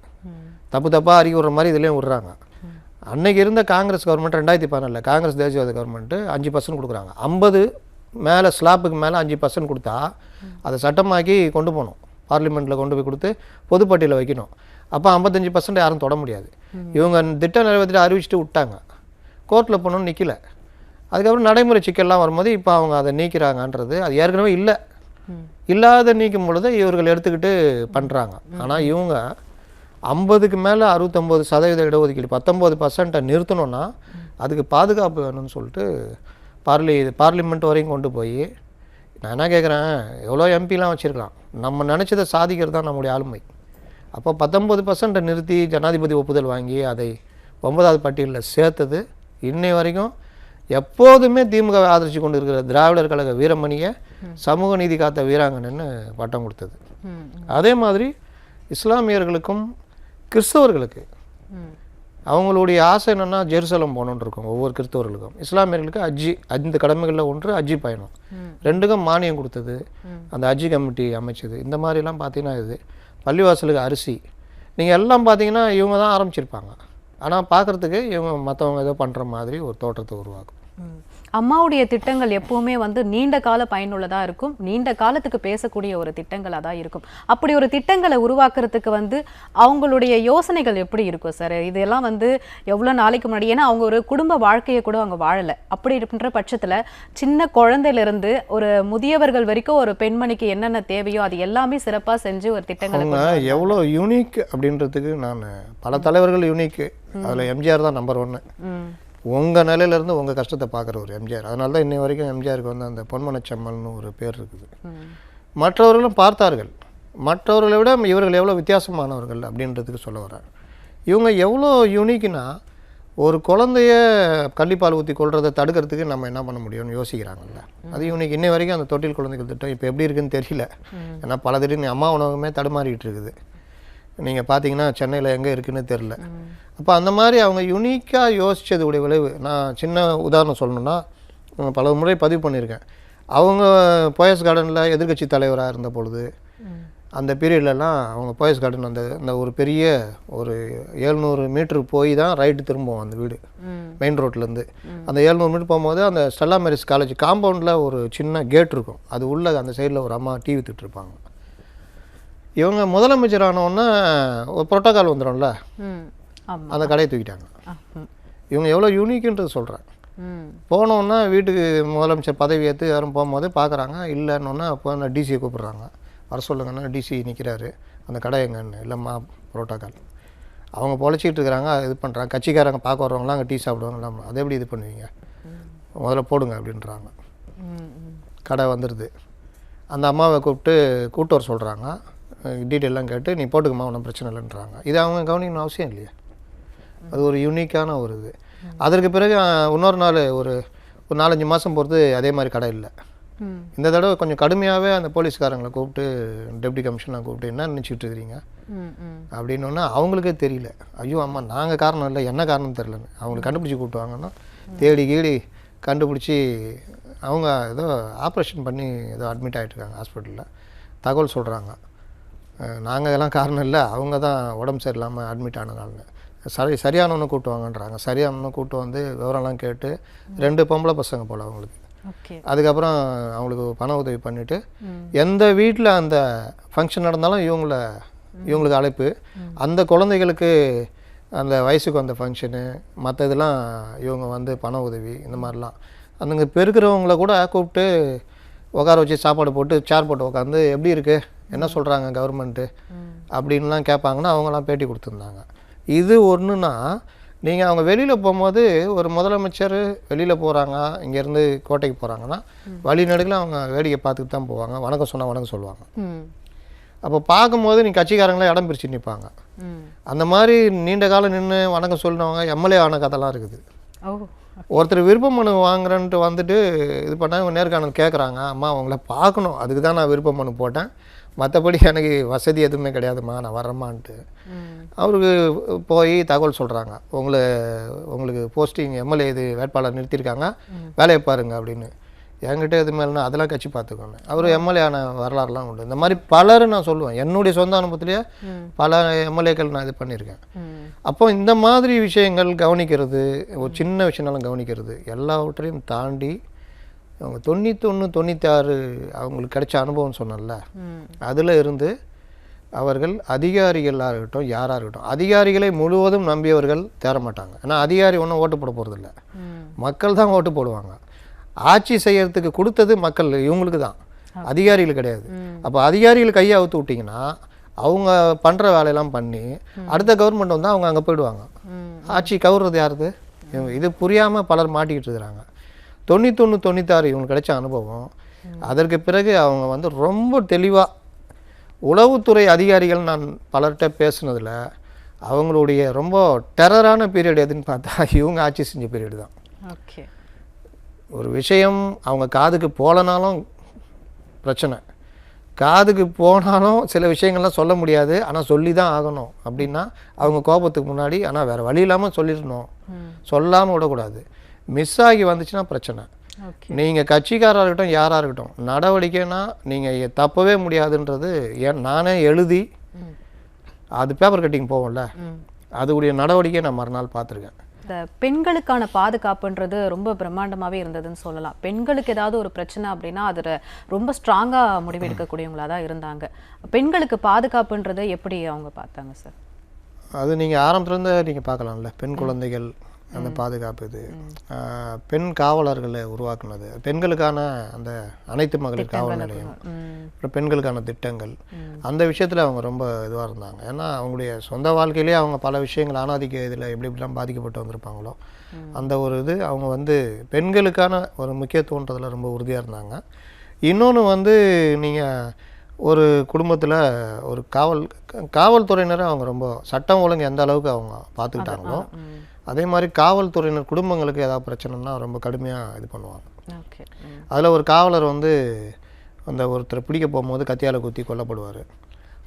தப்பாக அறிக்கை விடுற மாதிரி இதுலேயும் விடுறாங்க. அன்றைக்கி இருந்த காங்கிரஸ் கவர்மெண்ட் 2014 காங்கிரஸ் தேசியவாத கவர்மெண்ட்டு 5% கொடுக்குறாங்க. 50 மேலே ஸ்லாப்புக்கு மேலே 5% கொடுத்தா அதை சட்டமாக்கி கொண்டு போகணும், பார்லிமெண்ட்டில் கொண்டு போய் கொடுத்து பொதுப்பட்டியலில் வைக்கணும். அப்போ 55% யாரும் தொட முடியாது. இவங்க திட்டம் நிறைவேற்றி அறிவிச்சுட்டு விட்டாங்க, கோர்ட்டில் போகணுன்னு நிற்கல. அதுக்கப்புறம் நடைமுறை சிக்கல்லாம் வரும்போது இப்போ அவங்க அதை நீக்கிறாங்கன்றது, அது ஏற்கனவே இல்லாத நீக்கும் பொழுது இவர்கள் எடுத்துக்கிட்டு பண்ணுறாங்க. ஆனால் இவங்க 50க்கு மேலே 69% இடஒதுக்கீடு 19% நிறுத்தணும்னா அதுக்கு பாதுகாப்பு வேணும்னு சொல்லிட்டு பார்லிமெண்ட் வரையும் கொண்டு போய், நான் என்ன கேட்குறேன், எவ்வளோ எம்பிலாம் வச்சுருக்கலாம், நம்ம நினச்சதை சாதிக்கிறது தான் நம்முடைய ஆளுமை. அப்போ 19% நிறுத்தி ஜனாதிபதி ஒப்புதல் வாங்கி அதை 9வது பட்டியலில் சேர்த்தது இன்னை வரைக்கும் எப்போதுமே திமுக ஆதரித்து கொண்டு இருக்கிற திராவிடர் கழக வீரமணியை சமூக நீதி காத்த வீராங்கனைன்னு பட்டம் கொடுத்தது. அதே மாதிரி இஸ்லாமியர்களுக்கும் கிறிஸ்தவர்களுக்கு அவங்களுடைய ஆசை என்னென்னா ஜெருசலம் போகணுன்னு இருக்கும் ஒவ்வொரு கிறிஸ்தவர்களுக்கும். இஸ்லாமியர்களுக்கு ஹஜ்ஜி, இந்த கடமைகளில் ஒன்று ஹஜ்ஜி பயணம். ரெண்டுக்கும் மானியம் கொடுத்தது, அந்த ஹஜ்ஜி கமிட்டி அமைச்சது. இந்த மாதிரிலாம் பார்த்தீங்கன்னா இது பள்ளிவாசலுக்கு அரிசி, நீங்கள் எல்லாம் பார்த்தீங்கன்னா இவங்க தான் ஆரம்பிச்சிருப்பாங்க. ஆனால் பார்க்குறதுக்கு இவங்க மற்றவங்க ஏதோ பண்ணுற மாதிரி ஒரு தோற்றத்தை உருவாக்கும். அம்மாவுடைய திட்டங்கள் எப்பவுமே வந்து நீண்ட கால பயனுள்ளதா இருக்கும், நீண்ட காலத்துக்கு பேசக்கூடிய ஒரு திட்டங்களாக தான் இருக்கும். அப்படி ஒரு திட்டங்களை உருவாக்குறதுக்கு வந்து அவங்களுடைய யோசனைகள் எப்படி இருக்கும் சார்? இதெல்லாம் வந்து எவ்வளோ நாளைக்கு முன்னாடி, ஏன்னா அவங்க ஒரு குடும்ப வாழ்க்கையை கூட அவங்க வாழலை. அப்படி இருக்கின்ற பட்சத்தில் சின்ன குழந்தையிலிருந்து ஒரு முதியவர்கள் வரைக்கும் ஒரு பெண்மணிக்கு என்னென்ன தேவையோ அது எல்லாமே சிறப்பாக செஞ்சு ஒரு திட்டங்களை எவ்வளோ யூனிக் அப்படின்றதுக்கு நான் பல தலைவர்கள் யூனிக்கு, அதில் எம்ஜிஆர் தான் நம்பர் 1. உங்கள் நிலையிலேருந்து உங்கள் கஷ்டத்தை பார்க்குற ஒரு எம்ஜிஆர். அதனால தான் இன்னை வரைக்கும் எம்ஜிஆருக்கு வந்து அந்த பொன்மனச்செம்மல்னு ஒரு பேர் இருக்குது. மற்றவர்களும் பார்த்தார்கள், மற்றவர்களை விட இவர்கள் எவ்வளோ வித்தியாசமானவர்கள் அப்படின்றதுக்கு சொல்ல வர்றாங்க. இவங்க எவ்வளோ யூனிக்னா, ஒரு குழந்தைய கள்ளிப்பால் ஊற்றி கொள்றதை தடுக்கிறதுக்கு நம்ம என்ன பண்ண முடியும்னு யோசிக்கிறாங்கல்ல, அது யூனிக். இன்னை வரைக்கும் அந்த தொட்டில் குழந்தைகள் திட்டம் இப்போ எப்படி இருக்குன்னு தெரியல. ஏன்னா பல திடீர்னு அம்மா உணவுமே தடுமாறிட்டு இருக்குது. நீங்கள் பார்த்தீங்கன்னா சென்னையில் எங்கே இருக்குன்னு தெரில. அப்போ அந்த மாதிரி அவங்க யூனிக்காக யோசித்ததுடைய விளைவு. நான் சின்ன உதாரணம் சொல்லணுன்னா, பல முறை பதிவு பண்ணியிருக்கேன். அவங்க போயஸ் கார்டனில் எதிர்கட்சி தலைவராக இருந்த பொழுது அந்த பீரியட்லலாம் அவங்க போயஸ் கார்டன் அந்த ஒரு பெரிய ஒரு 700 மீட்டர் போய் தான் ரைட்டு திரும்புவோம் அந்த வீடு மெயின் ரோட்லேருந்து. அந்த 700 மீட்டர் போகும்போது அந்த ஸ்டெல்லா மேரிஸ் காலேஜ் காம்பவுண்டில் ஒரு சின்ன கேட் இருக்கும், அது உள்ள அந்த சைடில் ஒரு அம்மா டிவி வித்துட்ருப்பாங்க. இவங்க முதலமைச்சர் ஆனவுடனே ஒரு புரோட்டோக்கால் வந்துடும்ல, அந்த கடையை தூக்கிட்டாங்க. இவங்க எவ்வளோ யூனிக்குன்றது சொல்கிறாங்க. போனோன்னா வீட்டுக்கு முதலமைச்சர் பதவி ஏற்று யாரும் போகும்போது பார்க்குறாங்க, இல்லைன்னொன்னா அப்போ நான் டிசியை கூப்பிட்றாங்க, வர சொல்லுங்கன்னா டிசி நிற்கிறாரு, அந்த கடை எங்கன்னு. இல்லைம்மா புரோட்டோக்கால். அவங்க பொழைச்சிக்கிட்டு இருக்கிறாங்க, இது பண்ணுறாங்க. கட்சிக்காரங்க பார்க்க வர்றவங்களாம் அங்கே டீ சாப்பிடுவாங்க, அதை எப்படி இது பண்ணுவீங்க, முதல்ல போடுங்க அப்படின்றாங்க. கடை வந்துடுது. அந்த அம்மாவை கூப்பிட்டு வர சொல்கிறாங்க, டீட்டெயிலாம் கேட்டு நீ போட்டுக்கம்மா ஒன்றும் பிரச்சனை இல்லைன்றாங்க. இது அவங்க கவனிக்கணும் அவசியம் இல்லையா? அது ஒரு யூனிக்கான ஒரு இது. அதற்கு பிறகு இன்னொரு நாள் ஒரு 4-5 மாதம் பொறுத்து அதே மாதிரி கடை இல்லை. இந்த தடவை கொஞ்சம் கடுமையாகவே அந்த போலீஸ்காரங்களை கூப்பிட்டு டெப்டி கமிஷனரை கூப்பிட்டு என்ன நினச்சிட்டு இருக்கிறீங்க அப்படின்னோன்னா அவங்களுக்கே தெரியல. ஐயோ அம்மா நாங்கள் காரணம் இல்லை, என்ன காரணம் தெரிலன்னு அவங்களுக்கு கண்டுபிடிச்சி கூப்பிட்டுவாங்கன்னா தேடி கீடி கண்டுபிடிச்சி அவங்க ஏதோ ஆப்ரேஷன் பண்ணி ஏதோ அட்மிட் ஆகிட்டுருக்காங்க ஹாஸ்பிட்டலில். தகவல் சொல்கிறாங்க, நாங்கள் எல்லாம் காரணம் இல்லை, அவங்க தான் உடம்பு சரியில்லாமல் அட்மிட் ஆனதாங்க. சரியானவனு கூட்டுவாங்கன்றாங்க. சரியானவனு கூட்டு வந்து விவரம்லாம் கேட்டு 2 பொம்பளை பசங்க போல் அவங்களுக்கு. அதுக்கப்புறம் அவங்களுக்கு பண உதவி பண்ணிவிட்டு எந்த வீட்டில் அந்த ஃபங்க்ஷன் நடந்தாலும் இவங்களுக்கு அழைப்பு, அந்த குழந்தைகளுக்கு அந்த வயசுக்கு வந்த ஃபங்க்ஷனு மற்ற இதெல்லாம் இவங்க வந்து பண உதவி இந்த மாதிரிலாம். அந்தங்க பெருக்கிறவங்கள கூட கூப்பிட்டு உட்கார வச்சு சாப்பாடு போட்டு சேர் போட்டு உட்காந்து எப்படி இருக்குது, என்ன சொல்கிறாங்க கவர்மெண்ட்டு அப்படின்லாம் கேட்பாங்கன்னா அவங்களாம் பேட்டி கொடுத்துருந்தாங்க. இது ஒன்றுனா, நீங்கள் அவங்க வெளியில் போகும்போது ஒரு முதலமைச்சர் வெளியில் போகிறாங்க, இங்கேருந்து கோட்டைக்கு போகிறாங்கன்னா வழிநடுக்கில் அவங்க வேடிக்கை பார்த்துட்டு தான் போவாங்க. வணக்கம் சொன்னால் வணக்கம் சொல்லுவாங்க. அப்போ பார்க்கும்போது நீங்கள் கட்சிக்காரங்களே இடம் பிரித்து நிற்பாங்க. அந்த மாதிரி நீண்ட காலம் நின்று வணக்கம் சொல்லினவங்க எம்எல்ஏ ஆன கதைலாம் இருக்குது. ஒருத்தர் விருப்ப மனு வாங்குறேன்ட்டு வந்துட்டு இது பண்ணால் நேர்காணல் கேட்குறாங்க, அம்மா அவங்கள பார்க்கணும், அதுக்கு தான் நான் விருப்ப மனு போட்டேன், மற்றபடி எனக்கு வசதி எதுவுமே கிடையாதும்மா, நான் வரேம்மான்ட்டு அவருக்கு போய் தகவல் சொல்கிறாங்க. உங்களுக்கு போஸ்டிங் எம்எல்ஏ இது வேட்பாளர் நிறுத்தியிருக்காங்க, வேலையை பாருங்க அப்படின்னு. என்கிட்ட எது மேலேனா அதெல்லாம் கட்சி பார்த்துக்கோங்க. அவர் எம்எல்ஏ ஆன வரலாறுலாம் உண்டு. இந்த மாதிரி பலர் நான் சொல்லுவேன், என்னுடைய சொந்த அனுபவத்திலேயே பல எம்எல்ஏக்கள் நான் இது பண்ணியிருக்கேன். அப்போ இந்த மாதிரி விஷயங்கள் கவனிக்கிறது, ஒரு சின்ன விஷயம்னாலும் கவனிக்கிறது, எல்லாவற்றையும் தாண்டி அவங்க 91, 96 அவங்களுக்கு கிடைச்ச அனுபவம் சொன்னல, அதில் இருந்து அவர்கள் அதிகாரிகளாக இருக்கட்டும் யாராக இருக்கட்டும், அதிகாரிகளை முழுவதும் நம்பியவர்கள் தேர மாட்டாங்க. ஏன்னா அதிகாரி ஒன்றும் ஓட்டு போட போகிறதில்ல, மக்கள் தான் ஓட்டு போடுவாங்க. ஆட்சி செய்யறதுக்கு கொடுத்தது மக்கள், இவங்களுக்கு தான், அதிகாரிகள் கிடையாது. அப்போ அதிகாரிகள் கையை அவுத்து விட்டிங்கன்னா அவங்க பண்ணுற வேலையெல்லாம் பண்ணி அடுத்த கவர்மெண்ட் வந்து அவங்க அங்கே போயிடுவாங்க. ஆட்சி கவுறது யாருது? இது புரியாமல் பலர் மாட்டிக்கிட்டு இருக்கிறாங்க. 91, 96 இவங்களுக்கு கிடைச்ச அனுபவம். அதற்கு பிறகு அவங்க வந்து ரொம்ப தெளிவாக உளவுத்துறை அதிகாரிகள் நான் பலர்கிட்ட பேசுனதில் அவங்களுடைய ரொம்ப டெரரான பீரியட் எதுன்னு பார்த்தா இவங்க ஆட்சி செஞ்ச பீரியடு தான். ஒரு விஷயம் அவங்க காதுக்கு போகலனாலும் பிரச்சனை. காதுக்கு போனாலும் சில விஷயங்கள்லாம் சொல்ல முடியாது, ஆனால் சொல்லி தான் ஆகணும் அப்படின்னா அவங்க கோபத்துக்கு முன்னாடி, ஆனால் வேறு வழி இல்லாமல் சொல்லிடணும், சொல்லாமல் விடக்கூடாது. மிஸ் ஆகி வந்துச்சுன்னா பிரச்சனை. நீங்கள் கட்சிக்காராக இருக்கட்டும் யாராக இருக்கட்டும், நடவடிக்கைன்னா நீங்கள் தப்பவே முடியாதுன்றது நானே எழுதி அது பேப்பர் கட்டிங் போவோம்ல, அதுடைய நடவடிக்கையை நான் மறுநாள் பார்த்துருக்கேன். இந்த பெண்களுக்கான பாதுகாப்புன்றது ரொம்ப பிரம்மாண்டமாகவே இருந்ததுன்னு சொல்லலாம். பெண்களுக்கு ஏதாவது ஒரு பிரச்சனை அப்படின்னா அதில் ரொம்ப ஸ்ட்ராங்காக முடிவெடுக்கக்கூடியவங்களாக தான் இருந்தாங்க. பெண்களுக்கு பாதுகாப்புன்றதை எப்படி அவங்க பார்த்தாங்க சார்? அது நீங்கள் ஆரம்பத்துலேருந்து நீங்கள் பார்க்கலாம்ல, பெண் குழந்தைகள் அந்த பாதுகாப்பு, இது பெண் காவலர்களை உருவாக்குனது, பெண்களுக்கான அந்த அனைத்து மகளிர் காவல் நிலையம், அப்புறம் பெண்களுக்கான திட்டங்கள், அந்த விஷயத்தில் அவங்க ரொம்ப இதுவாக இருந்தாங்க. ஏன்னா அவங்களுடைய சொந்த வாழ்க்கையிலேயே அவங்க பல விஷயங்கள் ஆணாதிக்க இதில் எப்படி எப்படிலாம் பாதிக்கப்பட்டு வந்திருப்பாங்களோ அந்த ஒரு இது அவங்க வந்து பெண்களுக்கான ஒரு முக்கியத்துவன்றதில் ரொம்ப உறுதியாக இருந்தாங்க. இன்னொன்று நீங்கள் ஒரு குடும்பத்தில் ஒரு காவல்துறையினரை அவங்க ரொம்ப சட்டம் ஒழுங்கு எந்த அளவுக்கு அவங்க பார்த்துக்கிட்டாங்களோ அதே மாதிரி காவல்துறையினர் குடும்பங்களுக்கு ஏதாவது பிரச்சனைனா ரொம்ப கடுமையாக இது பண்ணுவாங்க. அதில் ஒரு காவலர் அந்த ஒருத்தரை பிடிக்க போகும்போது கத்தியால் குத்தி கொல்லப்படுவார்.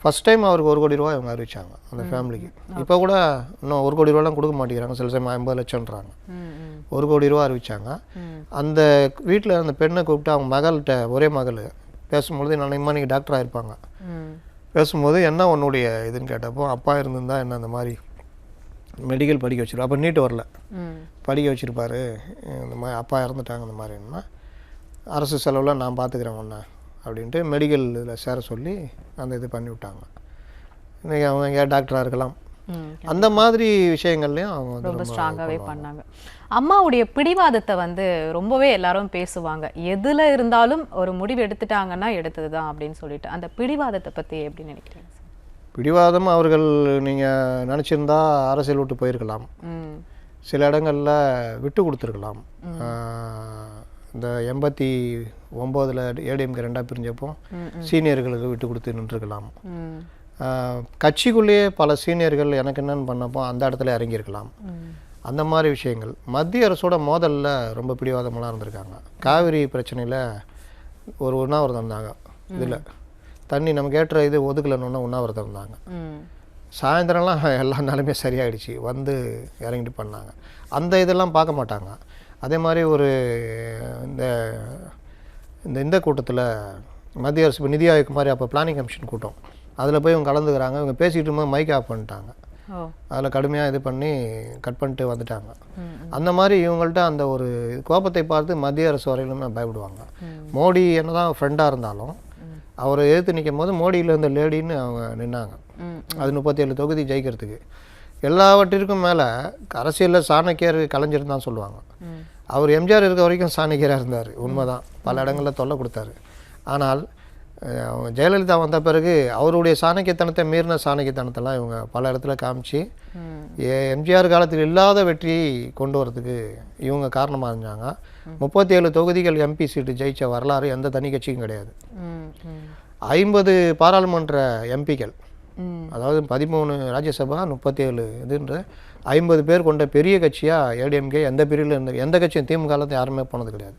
ஃபஸ்ட் டைம் அவருக்கு 1 கோடி ரூபா இவங்க அறிவிச்சாங்க அந்த ஃபேமிலிக்கு. இப்போ கூட இன்னும் 1 கோடி ரூபாலாம் கொடுக்க மாட்டேங்கிறாங்க, சில சமயம் 50 லட்சம்ன்றாங்க. 1 கோடி ரூபா அறிவிச்சாங்க. அந்த வீட்டில் அந்த பெண்ணை கூப்பிட்டு அவங்க மகள்கிட்ட, ஒரே மகள், பேசும்பொழுது நினைமா நீங்கள் டாக்டராக இருப்பாங்க, பேசும்போது என்ன உன்னுடைய இதுன்னு கேட்டப்போ, அப்பா இருந்திருந்தா என்ன அந்த மாதிரி மெடிக்கல் படிக்க வச்சிருப்பா, அப்போ நீட்டு வரல, படிக்க வச்சுருப்பாரு, இந்த மாதிரி அப்பா இறந்துட்டாங்க, இந்த மாதிரின்னா அரசு செலவில் நான் பார்த்துக்கிறேன் ஒன்று அப்படின்ட்டு மெடிக்கல் இதில் சேர சொல்லி அந்த இது பண்ணி விட்டாங்க. இன்றைக்கி அவங்க எங்கேயா டாக்டராக இருக்கலாம். அந்த மாதிரி விஷயங்கள்லையும் அவங்க ரொம்ப ஸ்ட்ராங்காகவே பண்ணாங்க. அம்மாவுடைய பிடிவாதத்தை ரொம்பவே எல்லாரும் பேசுவாங்க. எதில் இருந்தாலும் ஒரு முடிவு எடுத்துட்டாங்கன்னா எடுத்தது தான் அப்படின்னு சொல்லிட்டு, அந்த பிடிவாதத்தை பற்றி எப்படி நினைக்கிறீங்க? பிடிவாதம் அவர்கள் நீங்கள் நினச்சிருந்தா அரசியல் விட்டு போயிருக்கலாம், சில இடங்களில் விட்டு கொடுத்துருக்கலாம். இந்த 89 ஏடிஎம்கே 2ஆக பிரிஞ்சப்போ சீனியர்களுக்கு விட்டு கொடுத்து நின்றுருக்கலாம். கட்சிக்குள்ளேயே பல சீனியர்கள் எனக்கு என்னென்னு பண்ணப்போ அந்த இடத்துல இறங்கியிருக்கலாம். அந்த மாதிரி விஷயங்கள் மத்திய அரசோட மோதலில் ரொம்ப பிடிவாதமெல்லாம் இருந்திருக்காங்க. காவிரி பிரச்சனையில் ஒரு உண்ணாவிரதம் இருந்தாங்க, இதில் தண்ணி நமக்கு ஏற்ற இது ஒதுக்கலன்னு உண்ணாவிரதம் இருந்தாங்க. சாயந்தரம்லாம் எல்லா நிலைமே சரியாயிடுச்சு, இறங்கிட்டு பண்ணாங்க. அந்த இதெல்லாம் பார்க்க மாட்டாங்க. அதே மாதிரி ஒரு இந்த கூட்டத்தில் மத்திய அரசு இப்போ நிதி ஆயோக் மாதிரி அப்போ பிளானிங் கமிஷன் கூட்டம், அதில் போய் இவங்க கலந்துக்கிறாங்க. இவங்க பேசிகிட்டு இருக்கும்போது மைக் ஆஃப் பண்ணிட்டாங்க, அதில் கடுமையாக இது பண்ணி கட் பண்ணிட்டு வந்துட்டாங்க. அந்த மாதிரி இவங்கள்ட்ட அந்த ஒரு கோபத்தை பார்த்து மத்திய அரசு வரையிலுமே பயப்படுவாங்க. மோடி என்னதான் ஃப்ரெண்டாக இருந்தாலும் அவரை எதிர்த்து நிற்கும் போது மோடியில் இருந்த லேடின்னு அவங்க நின்னாங்க. அது 37 தொகுதி ஜெயிக்கிறதுக்கு. எல்லாவற்றிற்கும் மேலே அரசியலில் சாணக்கியர் கலைஞர் தான் சொல்லுவாங்க. அவர் எம்ஜிஆர் இருக்க வரைக்கும் சாணக்கியராக இருந்தார், உண்மைதான், பல இடங்களில் தொல்லை கொடுத்தாரு. ஆனால் ஜெயலலிதா வந்த பிறகு அவருடைய சாணக்கியத்தனத்தை மீறின சாணக்கியத்தனத்தெல்லாம் இவங்க பல இடத்துல காமிச்சு எம்ஜிஆர் காலத்தில் இல்லாத வெற்றியை கொண்டு வரதுக்கு இவங்க காரணமாக இருந்தாங்க. 37 தொகுதிகள் எம்பி சீட்டு ஜெயித்த வரலாறு எந்த தனி கட்சிக்கும் கிடையாது. 50 பாராளுமன்ற எம்பிக்கள், அதாவது 13 ராஜ்யசபா, 37 இதுன்ற 50 பேர் கொண்ட பெரிய கட்சியாக ஏடிஎம்கே எந்த பிரிவில் இருந்த எந்த கட்சியும் திமுக காலத்தில் யாருமே போனது கிடையாது.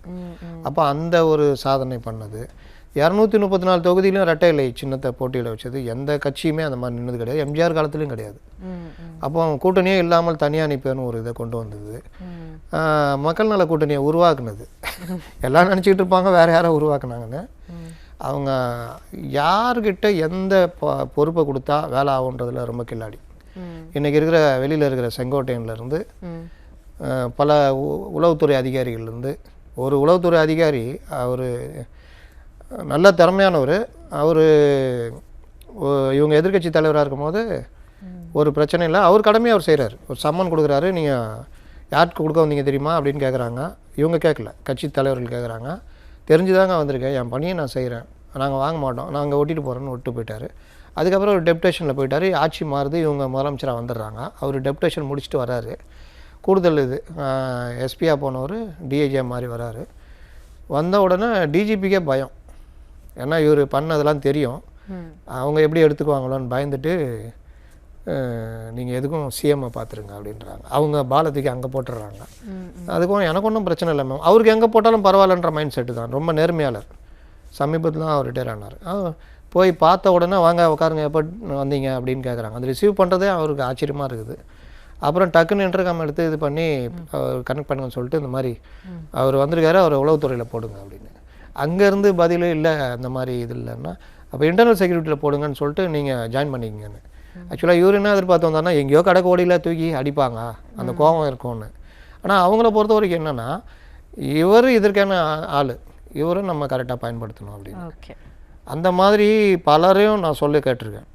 அப்போ அந்த ஒரு சாதனை பண்ணது. 234 தொகுதியிலும் இரட்டை இலை சின்னத்தை போட்டியிட வச்சது எந்த கட்சியுமே அந்த மாதிரி நின்னது கிடையாது, எம்ஜிஆர் காலத்துலையும் கிடையாது. அப்போ அவங்க கூட்டணியே இல்லாமல் தனியாக நிற்பேன்னு ஒரு இதை கொண்டு வந்தது. மக்கள் நல கூட்டணியை உருவாக்குனது. எல்லாம் நினச்சிக்கிட்டு இருப்பாங்க வேறு யாரை உருவாக்குனாங்கன்னு. அவங்க யார்கிட்ட எந்த பொறுப்பை கொடுத்தா வேலை ஆகுன்றதுல ரொம்ப கில்லாடி. இன்றைக்கி இருக்கிற வெளியில் இருக்கிற செங்கோட்டையன்லேருந்து பல உளவுத்துறை அதிகாரிகள்லேருந்து, ஒரு உளவுத்துறை அதிகாரி அவர் நல்ல திறமையானவர், அவர் இவங்க எதிர்கட்சி தலைவராக இருக்கும்போது ஒரு பிரச்சனை இல்லை, அவர் கடமையை அவர் செய்கிறார். ஒரு சம்மன் கொடுக்குறாரு, நீங்கள் யாருக்கு கொடுக்க வந்தீங்க தெரியுமா அப்படின்னு கேட்குறாங்க. இவங்க கேட்கல, கட்சி தலைவர்கள் கேட்குறாங்க. தெரிஞ்சுதாங்க வந்திருக்கேன், என் பணியை நான் செய்கிறேன், நாங்கள் வாங்க மாட்டோம், நாங்கள் ஒட்டிட்டு போகிறோன்னு விட்டு போயிட்டார். அதுக்கப்புறம் ஒரு டெப்டேஷனில் போயிட்டார். ஆட்சி மாறுது, இவங்க முதலமைச்சராக வந்துடுறாங்க. அவர் டெப்டேஷன் முடிச்சுட்டு வராரு. கூடுதல் இது எஸ்பியாக போனவர் டிஐஜியாக மாதிரி வராரு. வந்த உடனே டிஜிபிக்கே பயம், ஏன்னா இவர் பண்ணதெல்லாம் தெரியும், அவங்க எப்படி எடுத்துக்குவாங்களோன்னு பயந்துட்டு நீங்கள் எதுக்கும் சிஎம்ஐ பார்த்துருங்க அப்படின்றாங்க. அவங்க பாலத்துக்கு அங்கே போட்டுடுறாங்க. அதுக்கும் எனக்கு ஒன்றும் பிரச்சனை இல்லை மேம், அவருக்கு எங்கே போட்டாலும் பரவாயில்லன்ற மைண்ட் செட்டு தான். ரொம்ப நேர்மையாளர், சமீபத்தில் தான் அவர் ரிட்டையர் ஆனார். போய் பார்த்த உடனே வாங்க உட்காருங்க எப்போ வந்தீங்க அப்படின்னு கேட்குறாங்க. அது ரிசீவ் பண்ணுறதே அவருக்கு ஆச்சரியமாக இருக்குது. அப்புறம் டக்குன்னு இன்டர்காம் எடுத்து இது பண்ணி கனெக்ட் பண்ணுங்கன்னு சொல்லிட்டு இந்த மாதிரி அவர் வந்திருக்காரு, அவர் உளவுத்துறையில் போடுங்க அப்படின்னு. அங்கேருந்து பதிலே இல்லை அந்த மாதிரி இது இல்லைன்னா அப்போ இன்டர்னல் செக்யூரிட்டியில் போடுங்கன்னு சொல்லிட்டு நீங்கள் ஜாயின் பண்ணிக்கங்கன்னு. ஆக்சுவலாக இவர் என்ன எதிர்பார்த்து வந்தாருன்னா எங்கேயோ கடை கோடியில் தூக்கி அடிப்பாங்க, அந்த கோபம் இருக்கும்னு. ஆனால் அவங்கள பொறுத்த வரைக்கும் என்னென்னா இவர் இதற்கான ஆள், இவரும் நம்ம கரெக்டாக பயன்படுத்தணும் அப்படின்னு. அந்த மாதிரி பலரையும் நான் சொல்லி கேட்டிருக்கேன்.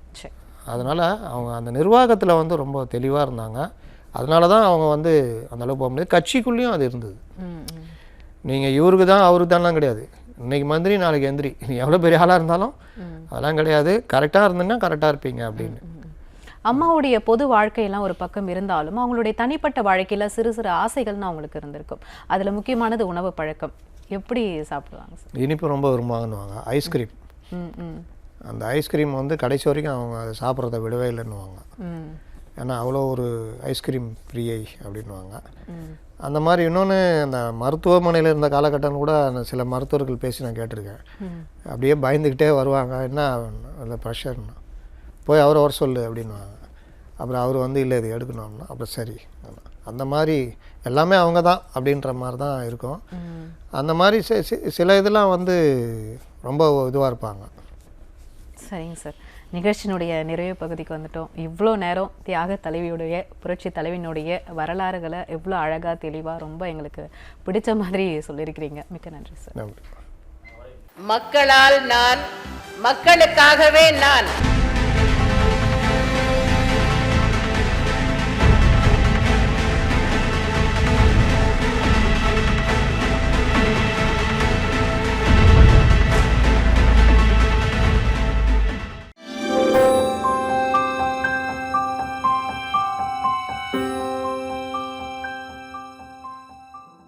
அதனால் அவங்க அந்த நிர்வாகத்தில் வந்து ரொம்ப தெளிவாக இருந்தாங்க. அதனால தான் அவங்க வந்து அந்தளவுக்கு போக முடியாது. கட்சிக்குள்ளேயும் அது இருந்தது. நீங்கள் இவருக்கு தான் அவருக்கு தான்லாம் கிடையாது. இன்றைக்கி மந்திரி நாளைக்கு எந்திரி, நீ எவ்வளோ பெரிய ஆளாக இருந்தாலும் அதெல்லாம் கிடையாது. கரெக்டாக இருந்தீங்கன்னா கரெக்டாக இருப்பீங்க அப்படின்னு. அம்மாவுடைய பொது வாழ்க்கையெல்லாம் ஒரு பக்கம் இருந்தாலும் அவங்களுடைய தனிப்பட்ட வாழ்க்கையில் சிறு சிறு ஆசைகள்னு அவங்களுக்கு இருந்திருக்கும். அதில் முக்கியமானது உணவு பழக்கம். எப்படி சாப்பிடுவாங்க சார்? இனிப்பு ரொம்ப விரும்புவாங்கன்னுவாங்க. ஐஸ்கிரீம், அந்த ஐஸ்கிரீம் வந்து கடைசி வரைக்கும் அவங்க அதை சாப்பிட்றத விடவே இல்லைன்னுவாங்க. ஏன்னா அவ்வளோ ஒரு ஐஸ்கிரீம் பிரியை அப்படின்வாங்க. அந்த மாதிரி இன்னொன்று அந்த மருத்துவமனையில் இருந்த காலகட்டம் கூட அந்த சில மருத்துவர்கள் பேசி நான் கேட்டிருக்கேன். அப்படியே பயந்துக்கிட்டே வருவாங்க, என்ன அந்த ப்ரெஷர்னா போய் அவரை வர சொல்லு அப்படின்வாங்க. அப்புறம் அவர் வந்து இல்லை இது எடுக்கணும்னா அப்புறம் சரி. அந்த மாதிரி எல்லாமே அவங்க தான் அப்படின்ற மாதிரி தான் இருக்கும். அந்த மாதிரி சில இதெல்லாம் வந்து ரொம்ப இதுவாக இருப்பாங்க. சரிங்க சார், நிகழ்ச்சியினுடைய நிறைவு பகுதிக்கு வந்துட்டோம். இவ்வளோ நேரம் தியாக தலைவியுடைய புரட்சி தலைவியினுடைய வரலாறுகளை எவ்வளோ அழகாக தெளிவாக ரொம்ப எங்களுக்கு பிடிச்ச மாதிரி சொல்லியிருக்கிறீங்க. மிக்க நன்றி சார். நன்றி. மக்களால் நான், மக்களுக்காகவே நான்.